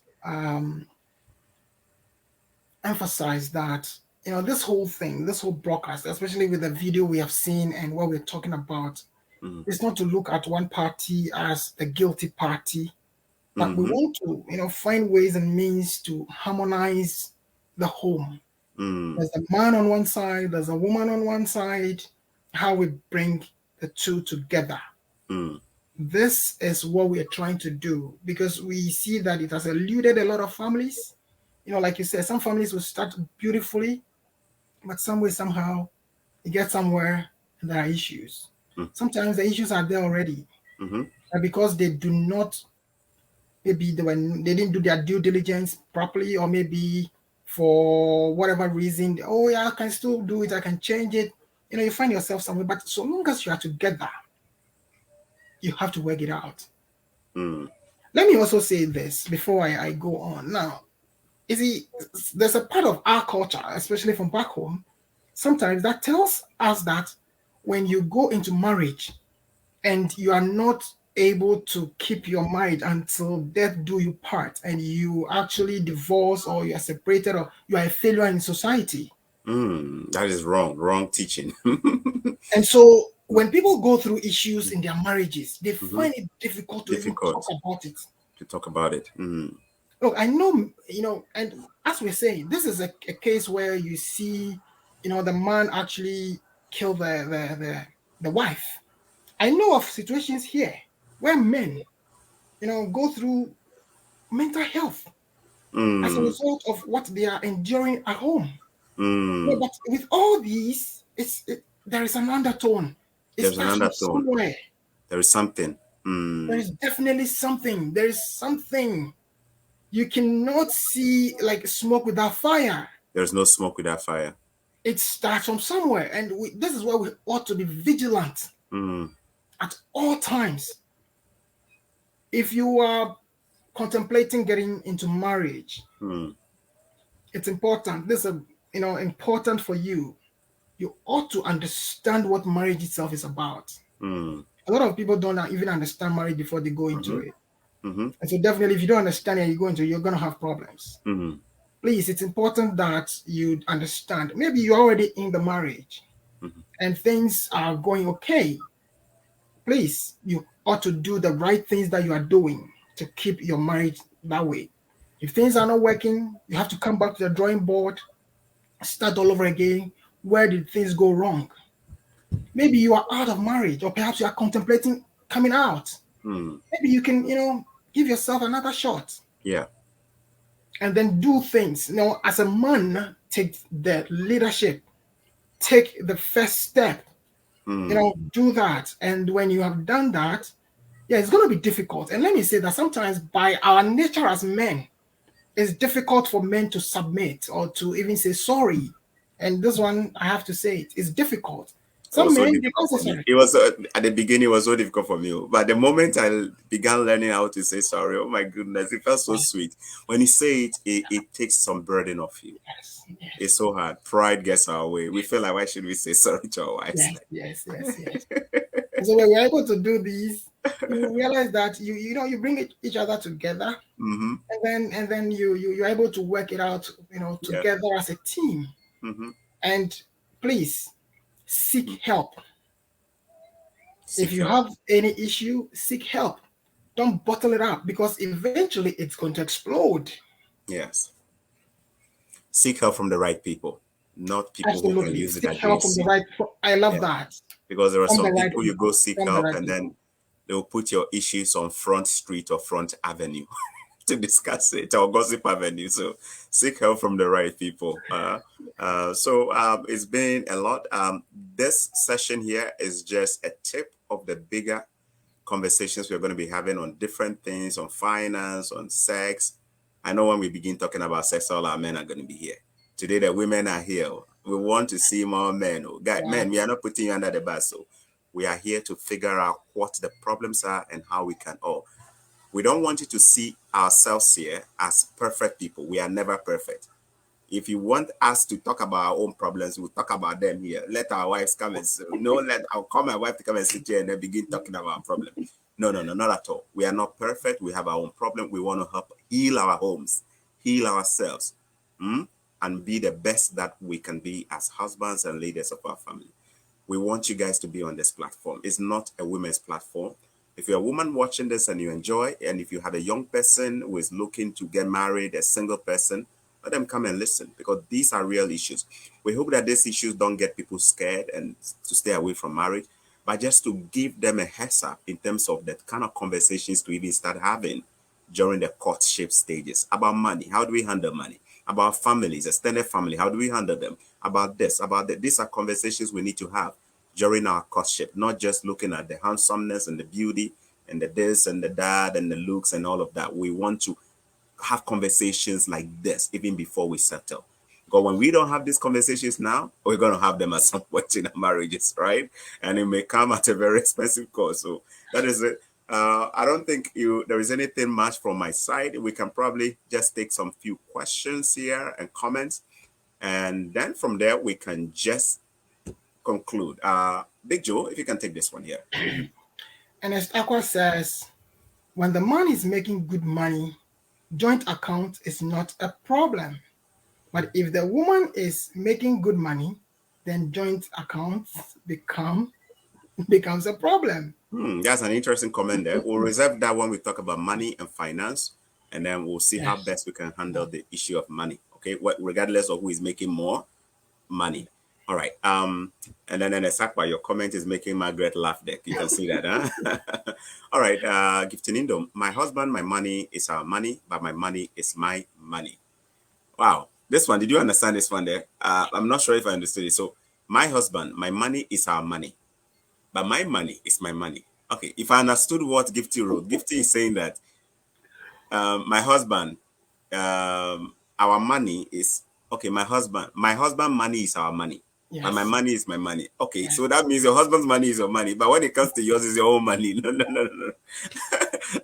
[SPEAKER 2] emphasize that this whole thing, this whole broadcast, especially with the video we have seen and what we're talking about, is not to look at one party as the guilty party, but we want to find ways and means to harmonize the home. There's a man on one side, there's a woman on one side, how we bring the two together. This is what we are trying to do, because we see that it has eluded a lot of families. Like you said, some families will start beautifully, but some way, somehow, you get somewhere and there are issues. Sometimes the issues are there already, and because they do not, maybe they didn't do their due diligence properly, or maybe for whatever reason, oh yeah, I can still do it, I can change it. You find yourself somewhere, but so long as you are together, you have to work it out. Let me also say this before I go on. Now, you see, there's a part of our culture, especially from back home, sometimes that tells us that when you go into marriage and you are not able to keep your marriage until death do you part, and you actually divorce or you are separated or you are a failure in society.
[SPEAKER 1] That is wrong teaching.
[SPEAKER 2] And so when people go through issues in their marriages, they find it difficult to even talk
[SPEAKER 1] Difficult
[SPEAKER 2] about it.
[SPEAKER 1] to talk about it.
[SPEAKER 2] Look, I know, and as we're saying, this is a case where you see, the man actually killed the wife. I know of situations here where men, go through mental health as a
[SPEAKER 1] Mm,
[SPEAKER 2] result of what they are enduring at home.
[SPEAKER 1] mm.
[SPEAKER 2] But with all these, there is an undertone. It
[SPEAKER 1] There's an
[SPEAKER 2] starts from
[SPEAKER 1] undertone.
[SPEAKER 2] somewhere.
[SPEAKER 1] There is something.
[SPEAKER 2] There is definitely something. There is something. You cannot see like smoke without fire.
[SPEAKER 1] There's no smoke without fire.
[SPEAKER 2] It starts from somewhere, and this is why we ought to be vigilant
[SPEAKER 1] Mm,
[SPEAKER 2] at all times. If you are contemplating getting into marriage,
[SPEAKER 1] mm,
[SPEAKER 2] it's important. This is important for you. You ought to understand what marriage itself is about.
[SPEAKER 1] mm,
[SPEAKER 2] A lot of people don't even understand marriage before they go into
[SPEAKER 1] mm-hmm,
[SPEAKER 2] it.
[SPEAKER 1] mm-hmm,
[SPEAKER 2] And so definitely if you don't understand it and you go into it, you're going to have problems.
[SPEAKER 1] mm-hmm,
[SPEAKER 2] Please, it's important that you understand. Maybe you're already in the marriage
[SPEAKER 1] mm-hmm.
[SPEAKER 2] and things are going okay. Please, you ought to do the right things that you are doing to keep your marriage that way. If things are not working, you have to come back to the drawing board, start all over again. Where did things go wrong? Maybe you are out of marriage, or perhaps you are contemplating coming out.
[SPEAKER 1] Mm.
[SPEAKER 2] Maybe you can, give yourself another shot
[SPEAKER 1] Yeah.
[SPEAKER 2] and then do things. As a man, take the leadership, take the first step,
[SPEAKER 1] Mm,
[SPEAKER 2] do that. And when you have done that, yeah, it's going to be difficult. And let me say that sometimes by our nature as men, it's difficult for men to submit or to even say sorry. And this one, I have to say it's difficult.
[SPEAKER 1] it
[SPEAKER 2] Some
[SPEAKER 1] was so
[SPEAKER 2] men, they
[SPEAKER 1] difficult
[SPEAKER 2] don't
[SPEAKER 1] for
[SPEAKER 2] say
[SPEAKER 1] me.
[SPEAKER 2] sorry.
[SPEAKER 1] It was at the beginning. It was so difficult for me. But the moment I began learning how to say sorry, oh my goodness, it felt so sweet. When you say it takes some burden off you.
[SPEAKER 2] Yes,
[SPEAKER 1] It's
[SPEAKER 2] yes,
[SPEAKER 1] so hard. Pride gets our way. We feel like, why should we say sorry to our wives?
[SPEAKER 2] yes, yes, yes, yes. And so when we're able to do these, you realize that you bring each other together,
[SPEAKER 1] Mm-hmm.
[SPEAKER 2] and then you're able to work it out,
[SPEAKER 1] Yeah.
[SPEAKER 2] together as a team.
[SPEAKER 1] Mm-hmm.
[SPEAKER 2] And please seek
[SPEAKER 1] Mm-hmm.
[SPEAKER 2] help. If
[SPEAKER 1] Seek
[SPEAKER 2] you
[SPEAKER 1] help.
[SPEAKER 2] have any issue, seek help. Don't bottle it up because eventually it's going to explode.
[SPEAKER 1] Yes. Seek help from the right people, not people who can
[SPEAKER 2] Absolutely.
[SPEAKER 1] use it
[SPEAKER 2] Seek help from
[SPEAKER 1] against
[SPEAKER 2] the
[SPEAKER 1] you.
[SPEAKER 2] right. I love
[SPEAKER 1] Yeah.
[SPEAKER 2] that.
[SPEAKER 1] Because there are
[SPEAKER 2] From the
[SPEAKER 1] some
[SPEAKER 2] right
[SPEAKER 1] people you go
[SPEAKER 2] people.
[SPEAKER 1] seek
[SPEAKER 2] From the
[SPEAKER 1] help
[SPEAKER 2] right
[SPEAKER 1] and
[SPEAKER 2] people.
[SPEAKER 1] then they'll put your issues on Front Street or Front Avenue to discuss it, or Gossip Avenue. So seek help from the right people. It's been a lot. This session here is just a tip of the bigger conversations we're going to be having on different things, on finance, on sex. I know when we begin talking about sex, all our men are going to be here. Today, the women are here. We want to see more men. Oh, guys,
[SPEAKER 2] Yeah.
[SPEAKER 1] men, we are not putting you under the bus. So we are here to figure out what the problems are and how we can all. We don't want you to see ourselves here as perfect people. We are never perfect. If you want us to talk about our own problems, we'll talk about them here. Let our wives come and say, I'll call my wife to come and sit here and then begin talking about our problem. No, not at all. We are not perfect. We have our own problem. We want to help heal our homes, heal ourselves, and be the best that we can be as husbands and leaders of our family. We want you guys to be on this platform. It's not a women's platform. If you're a woman watching this and you enjoy, and if you have a young person who is looking to get married, a single person, let them come and listen because these are real issues. We hope that these issues don't get people scared and to stay away from marriage, but just to give them a heads up in terms of the kind of conversations to even start having during the courtship stages about money. How do we handle money? About families, extended family. How do we handle them? About this, about that. These are conversations we need to have during our courtship, not just looking at the handsomeness and the beauty and the this and the that and the looks and all of that. We want to have conversations like this even before we settle. Because when we don't have these conversations now, we're going to have them at some point in our marriages, right? And it may come at a very expensive cost. So that is it. I don't think there is anything much from my side. We can probably just take some few questions here and comments. And then from there, we can just conclude. Big Joe, if you can take this one here.
[SPEAKER 2] And as Aqua says, when the man is making good money, joint account is not a problem. But if the woman is making good money, then joint accounts becomes a problem.
[SPEAKER 1] That's an interesting comment there. We'll reserve that when we talk about money and finance, and then we'll see how
[SPEAKER 2] Yes.
[SPEAKER 1] best we can handle the issue of money. Okay, regardless of who is making more money. All right. And then Sakwa, your comment is making Margaret laugh there. You can see that, huh? All right. Giftinindo, my husband, my money is our money, but my money is my money. Wow. This one, did you understand this one there? I'm not sure if I understood it. So, my husband, my money is our money, but my money is my money. Okay. If I understood what Gifty wrote, Gifty is saying that my husband, our money is okay. My husband money is our money, but my
[SPEAKER 2] Yes.
[SPEAKER 1] money is my money. Okay,
[SPEAKER 2] Yes.
[SPEAKER 1] so that means your husband's money is your money, but when it comes to yours, is your own money. No, no, no, no, no.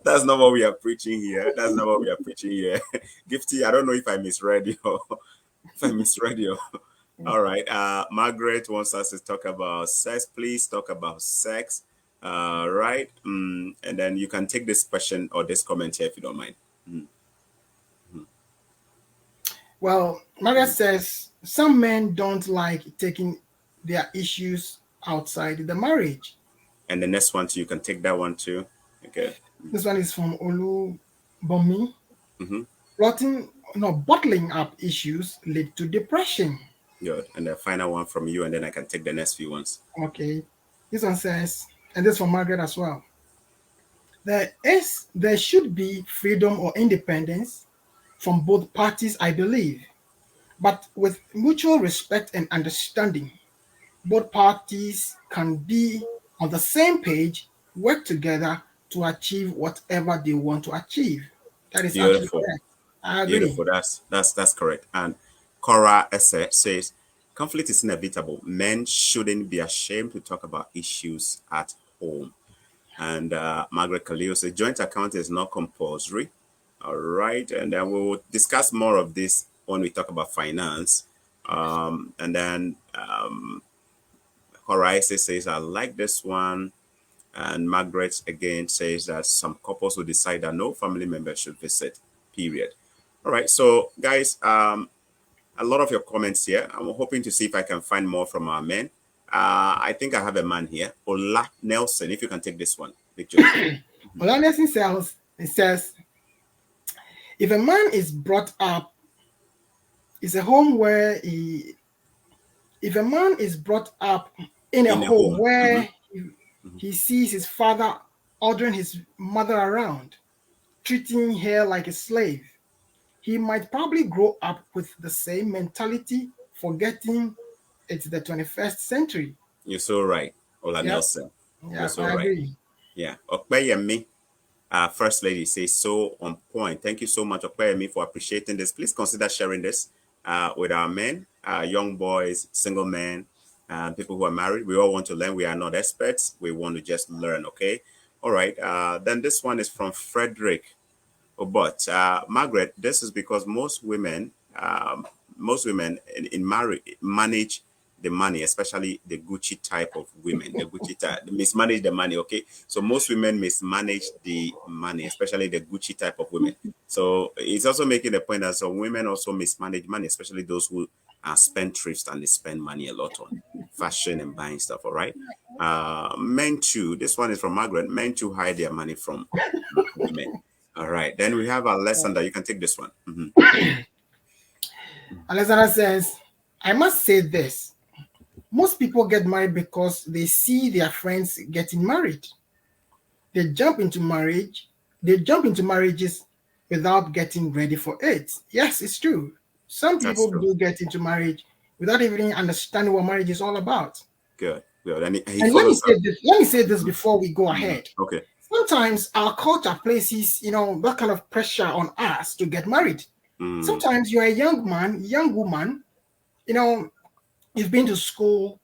[SPEAKER 1] That's not what we are preaching here. That's not what we are preaching here. Gifty, I don't know if I misread you. If I misread you. All right. Margaret wants us to talk about sex. Please talk about sex. Right. And then you can take this question or this comment here if you don't mind. Mm,
[SPEAKER 2] Well, Margaret says some men don't like taking their issues outside the marriage.
[SPEAKER 1] And the next one too, you can take that one too. Okay.
[SPEAKER 2] This one is from Olu Bomi.
[SPEAKER 1] Mm-hmm.
[SPEAKER 2] Bottling up issues lead to depression.
[SPEAKER 1] Good. And the final one from you, and then I can take the next few ones.
[SPEAKER 2] Okay. This one says, and this from Margaret as well. There should be freedom or independence from both parties, I believe, but with mutual respect and understanding, both parties can be on the same page, work together to achieve whatever they want to achieve. That is actually
[SPEAKER 1] Beautiful.
[SPEAKER 2] correct. I agree.
[SPEAKER 1] Beautiful. That's correct. And Cora Esse says conflict is inevitable. Men shouldn't be ashamed to talk about issues at home. And Margaret Khalil says joint account is not compulsory. All right. And then we will discuss more of this when we talk about finance. And then Horizon says, I like this one. And Margaret again says that some couples will decide that no family member should visit, period. All right. So, guys, a lot of your comments here. I'm hoping to see if I can find more from our men. I think I have a man here, Ola Nelson. If you can take this one, Victor.
[SPEAKER 2] Well, Nelson says, it says, if a man is brought up, is a home where he, if a man is brought up in a
[SPEAKER 1] In a
[SPEAKER 2] home
[SPEAKER 1] home.
[SPEAKER 2] where
[SPEAKER 1] Mhm.
[SPEAKER 2] he sees his father ordering his mother around, treating her like a slave, he might probably grow up with the same mentality, forgetting it's the 21st century.
[SPEAKER 1] You're so right, Ola
[SPEAKER 2] Yep,
[SPEAKER 1] Nelson. You're
[SPEAKER 2] yeah,
[SPEAKER 1] so
[SPEAKER 2] I
[SPEAKER 1] right.
[SPEAKER 2] agree.
[SPEAKER 1] Yeah. Okpeyemi, First Lady says so on point. Thank you so much, Okpeyemi, for appreciating this. Please consider sharing this with our men, young boys, single men, people who are married. We all want to learn. We are not experts. We want to just learn, okay? All right. Then this one is from Frederick. Oh, but Margaret, this is because most women in marriage manage the money, especially the Gucci type of women, the Gucci type, mismanage the money. Okay, so most women mismanage the money, especially the Gucci type of women. So it's also making the point that some women also mismanage money, especially those who are spendthrifts and they spend money a lot on fashion and buying stuff. All right, men too. This one is from Margaret. Men too hide their money from women. All right. Then we have Alessandra. You can take this one.
[SPEAKER 2] Alexander says, I must say this. Most people get married because they see their friends getting married. They jump into marriage. They jump into marriages without getting ready for it. Yes, it's true. Some
[SPEAKER 1] That's
[SPEAKER 2] people
[SPEAKER 1] true.
[SPEAKER 2] do get into marriage without even understanding what marriage is all about.
[SPEAKER 1] Good. Good. And he
[SPEAKER 2] And let me
[SPEAKER 1] follows up.
[SPEAKER 2] say this. Let me say this before we go ahead.
[SPEAKER 1] Okay.
[SPEAKER 2] Sometimes our culture places, that kind of pressure on us to get married.
[SPEAKER 1] Mm,
[SPEAKER 2] Sometimes you're a young man, young woman, you know, you've been to school,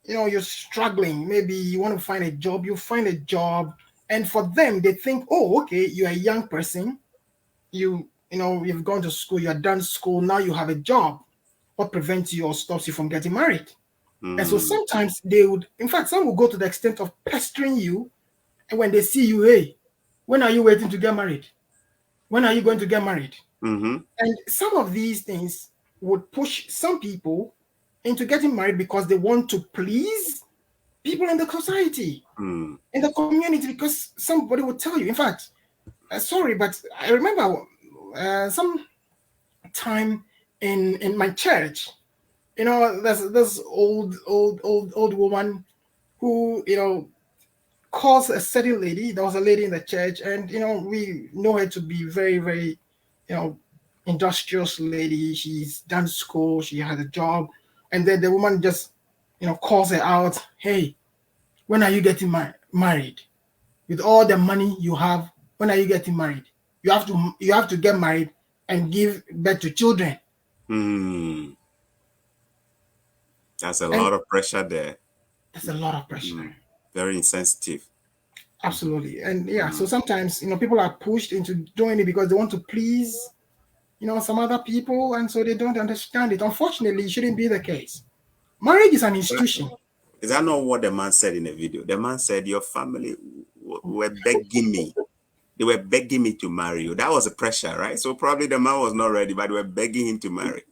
[SPEAKER 2] you're struggling. Maybe you want to find a job, you find a job, and for them, they think, oh, okay, you're a young person, you've gone to school, you're done school, now you have a job. What prevents you or stops you from getting married? And so
[SPEAKER 1] mm,
[SPEAKER 2] sometimes they would, in fact, some will go to the extent of pestering you And when they see you, hey, when are you waiting to get married? When are you going to get married?
[SPEAKER 1] Mm-hmm.
[SPEAKER 2] And some of these things would push some people into getting married because they want to please people in the society,
[SPEAKER 1] Mm.
[SPEAKER 2] in the community, because somebody would tell you. In fact, sorry, but I remember some time in my church, there's this old woman who, calls a certain lady. There was a lady in the church, and we know her to be very, very, you know, industrious lady. She's done school, she has a job, and then the woman just, calls her out. Hey, when are you getting married? With all the money you have, when are you getting married? You have to get married and give birth to children.
[SPEAKER 1] Mm. That's a
[SPEAKER 2] And
[SPEAKER 1] lot of pressure there.
[SPEAKER 2] that's a lot of pressure.
[SPEAKER 1] Mm. Very insensitive.
[SPEAKER 2] Absolutely. And yeah,
[SPEAKER 1] Mm.
[SPEAKER 2] so sometimes, people are pushed into doing it because they want to please, some other people, and so they don't understand it. Unfortunately, it shouldn't be the case. Marriage is an institution.
[SPEAKER 1] Is that not what the man said in the video? The man said, your family were begging me. They were begging me to marry you. That was a pressure, right? So probably the man was not ready, but they were begging him to marry.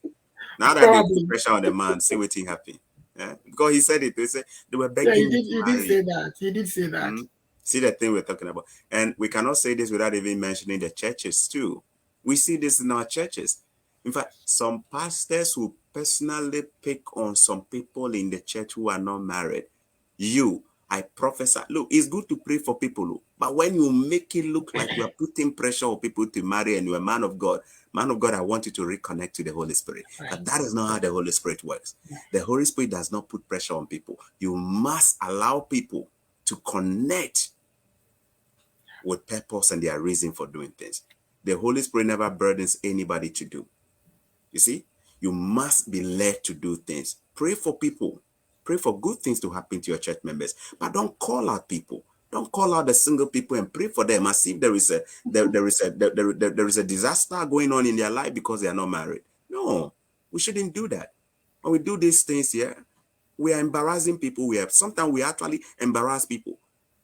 [SPEAKER 1] Now that they put
[SPEAKER 2] Probably.
[SPEAKER 1] pressure on the man, see what happened. Yeah? Because he said it. They said they were
[SPEAKER 2] Yeah, he
[SPEAKER 1] begging me
[SPEAKER 2] did
[SPEAKER 1] to
[SPEAKER 2] he did
[SPEAKER 1] marry you.
[SPEAKER 2] say that. He did say that.
[SPEAKER 1] Mm. See the thing we're talking about. And we cannot say this without even mentioning the churches too. We see this in our churches. In fact, some pastors who personally pick on some people in the church who are not married. I prophesy. Look, it's good to pray for people, but when you make it look like you are putting pressure on people to marry and you're a man of God, I want you to reconnect to the Holy Spirit.
[SPEAKER 2] Right.
[SPEAKER 1] But that is not how the Holy Spirit works. The Holy Spirit does not put pressure on people. You must allow people to connect with purpose and their reason for doing things. The Holy Spirit never burdens anybody to do. You see, you must be led to do things. Pray for people. Pray for good things to happen to your church members, but don't call out people. Don't call out the single people and pray for them as if there is a disaster going on in their life because they are not married. No, we shouldn't do that. When we do these things here, we are embarrassing people. Sometimes we actually embarrass people.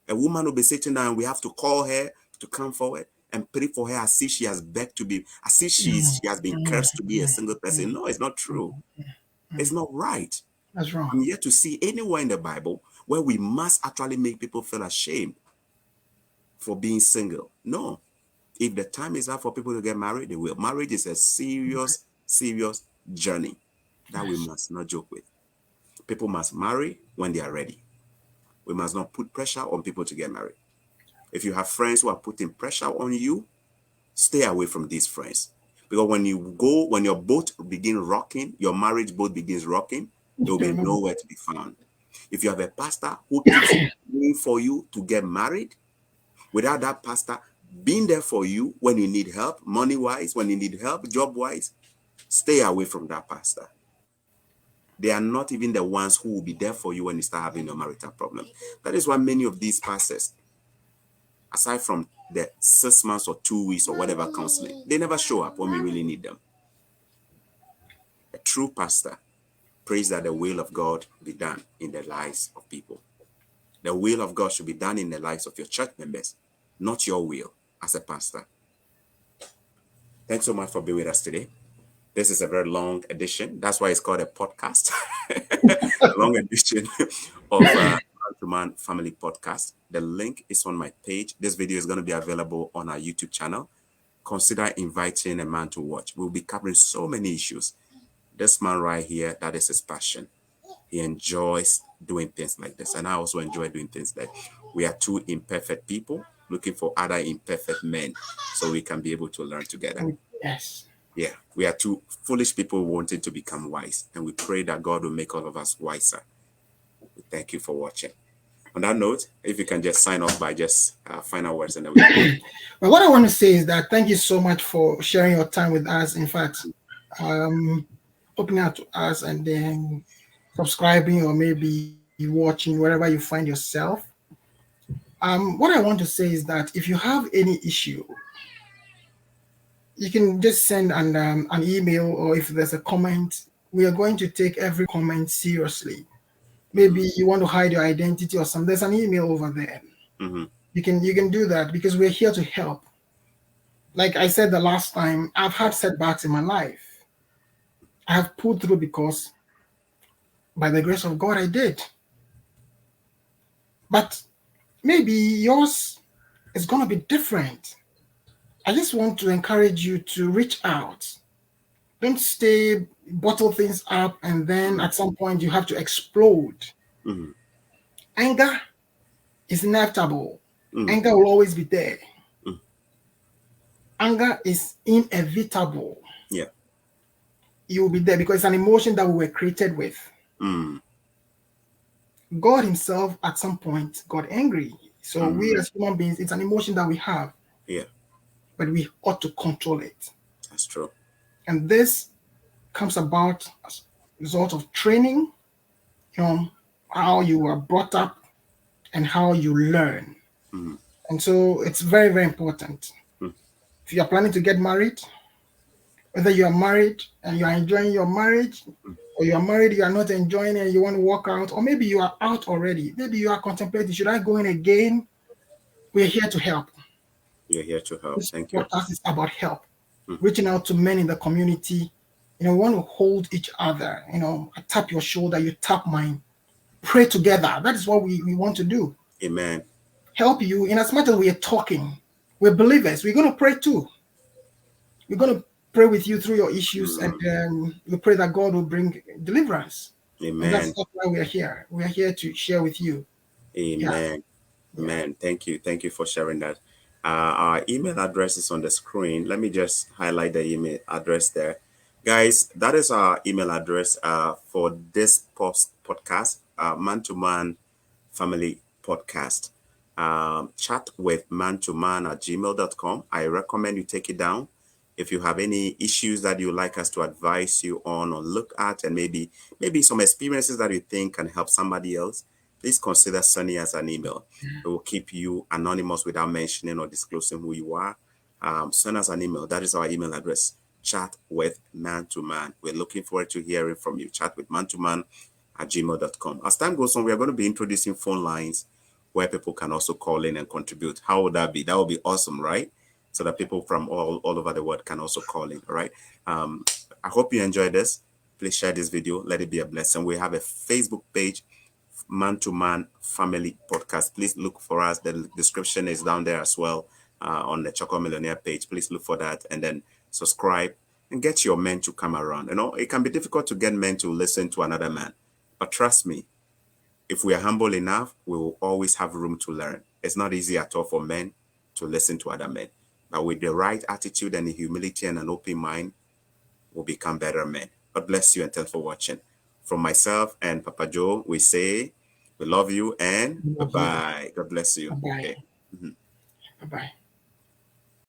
[SPEAKER 1] A woman will be sitting down and we have to call her to come forward and pray for her as if she has begged to be, as if she has been cursed to be a single person. No, it's not true. It's not right.
[SPEAKER 2] That's wrong.
[SPEAKER 1] I'm yet to see anywhere in the Bible where we must actually make people feel ashamed for being single. No. If the time is up for people to get married, they will. Marriage is a serious, serious journey that we must not joke with. People must marry when they are ready. We must not put pressure on people to get married. If you have friends who are putting pressure on you, stay away from these friends. Because when your boat begins rocking, your marriage boat begins rocking, there will be nowhere to be found. If you have a pastor who keeps praying for you to get married, without that pastor being there for you when you need help, money-wise, when you need help, job-wise, stay away from that pastor. They are not even the ones who will be there for you when you start having a marital problem. That is why many of these pastors, aside from the 6 months or 2 weeks or whatever counseling, they never show up when we really need them. A true pastor prays that the will of God be done in the lives of people. The will of God should be done in the lives of your church members, not your will as a pastor. Thanks so much for being with us today. This is a very long edition. That's why it's called a podcast. A long edition of Man to Man Family Podcast. The link is on my page. This video is going to be available on our YouTube channel. Consider inviting a man to watch. We'll be covering so many issues. This man right here, that is his passion. He enjoys doing things like this. And I also enjoy doing things like we are two imperfect people looking for other imperfect men so we can be able to learn together.
[SPEAKER 2] Yes.
[SPEAKER 1] Yeah, we are two foolish people wanting to become wise. And we pray that God will make all of us wiser. We thank you for watching. On that note, if you can just sign off by just final words and then we
[SPEAKER 2] Well, what I want to say is that thank you so much for sharing your time with us. In fact, opening out to us and then subscribing or maybe watching wherever you find yourself. What I want to say is that if you have any issue, you can just send an email, or if there's a comment, we are going to take every comment seriously. Maybe you want to hide your identity or something, there's an email over there.
[SPEAKER 1] Mm-hmm.
[SPEAKER 2] You can do that because we're here to help. Like I said the last time, I've had setbacks in my life. I have pulled through because by the grace of God I did. But maybe yours is gonna be different. I just want to encourage you to reach out. Don't stay, bottle things up, and then at some point you have to explode.
[SPEAKER 1] Mm-hmm.
[SPEAKER 2] Anger is inevitable.
[SPEAKER 1] Mm-hmm.
[SPEAKER 2] Anger will always be there.
[SPEAKER 1] Mm.
[SPEAKER 2] Anger is inevitable.
[SPEAKER 1] Yeah.
[SPEAKER 2] You will be there because it's an emotion that we were created with.
[SPEAKER 1] Mm.
[SPEAKER 2] God Himself, at some point, got angry. So we as human beings, it's an emotion that we have,
[SPEAKER 1] Yeah.
[SPEAKER 2] but we ought to control it.
[SPEAKER 1] That's true.
[SPEAKER 2] And this comes about as a result of training, how you were brought up and how you learn.
[SPEAKER 1] Mm.
[SPEAKER 2] And so it's very, very important.
[SPEAKER 1] Mm.
[SPEAKER 2] If you are planning to get married, whether you are married and you are enjoying your marriage, or you are married, you are not enjoying it, and you want to walk out, or maybe you are out already. Maybe you are contemplating, should I go in again? We're here to help.
[SPEAKER 1] You're here to help.
[SPEAKER 2] This
[SPEAKER 1] Thank you.
[SPEAKER 2] podcast is about help, reaching out to men in the community. We want to hold each other. I tap your shoulder, you tap mine. Pray together. That is what we want to do.
[SPEAKER 1] Amen.
[SPEAKER 2] Help you in as much as we are talking. We're believers. We're going to pray too. We're going to pray with you through your issues, and we pray that God will bring deliverance.
[SPEAKER 1] Amen.
[SPEAKER 2] And that's why we are here. We are here to share with you.
[SPEAKER 1] Amen.
[SPEAKER 2] Yeah.
[SPEAKER 1] Amen. Thank you. Thank you for sharing that. Our email address is on the screen. Let me just highlight the email address there. Guys, that is our email address for this podcast, Man to Man Family Podcast. Chat with man-to-man at gmail.com. I recommend you take it down. If you have any issues that you like us to advise you on or look at, and maybe some experiences that you think can help somebody else, please consider sending us an email. It will keep you anonymous without mentioning or disclosing who you are. Send us an email. That is our email address. Chat with man to man. We're looking forward to hearing from you. Chat with man to man at gmail.com. As time goes on, we are going to be introducing phone lines where people can also call in and contribute. How would that be? That would be awesome, right? So that people from all over the world can also call in, all right? I hope you enjoyed this. Please share this video. Let it be a blessing. We have a Facebook page, Man to Man Family Podcast. Please look for us. The description is down there as well on the Choco Millionaire page. Please look for that and then subscribe and get your men to come around. It can be difficult to get men to listen to another man, but trust me, if we are humble enough, we will always have room to learn. It's not easy at all for men to listen to other men, but with the right attitude and humility and an open mind, we'll become better men. God bless you and thanks for watching. From myself and Papa Joe, we say we love you and bye-bye. God bless you.
[SPEAKER 2] Bye-bye.
[SPEAKER 1] Okay.
[SPEAKER 2] Bye-bye.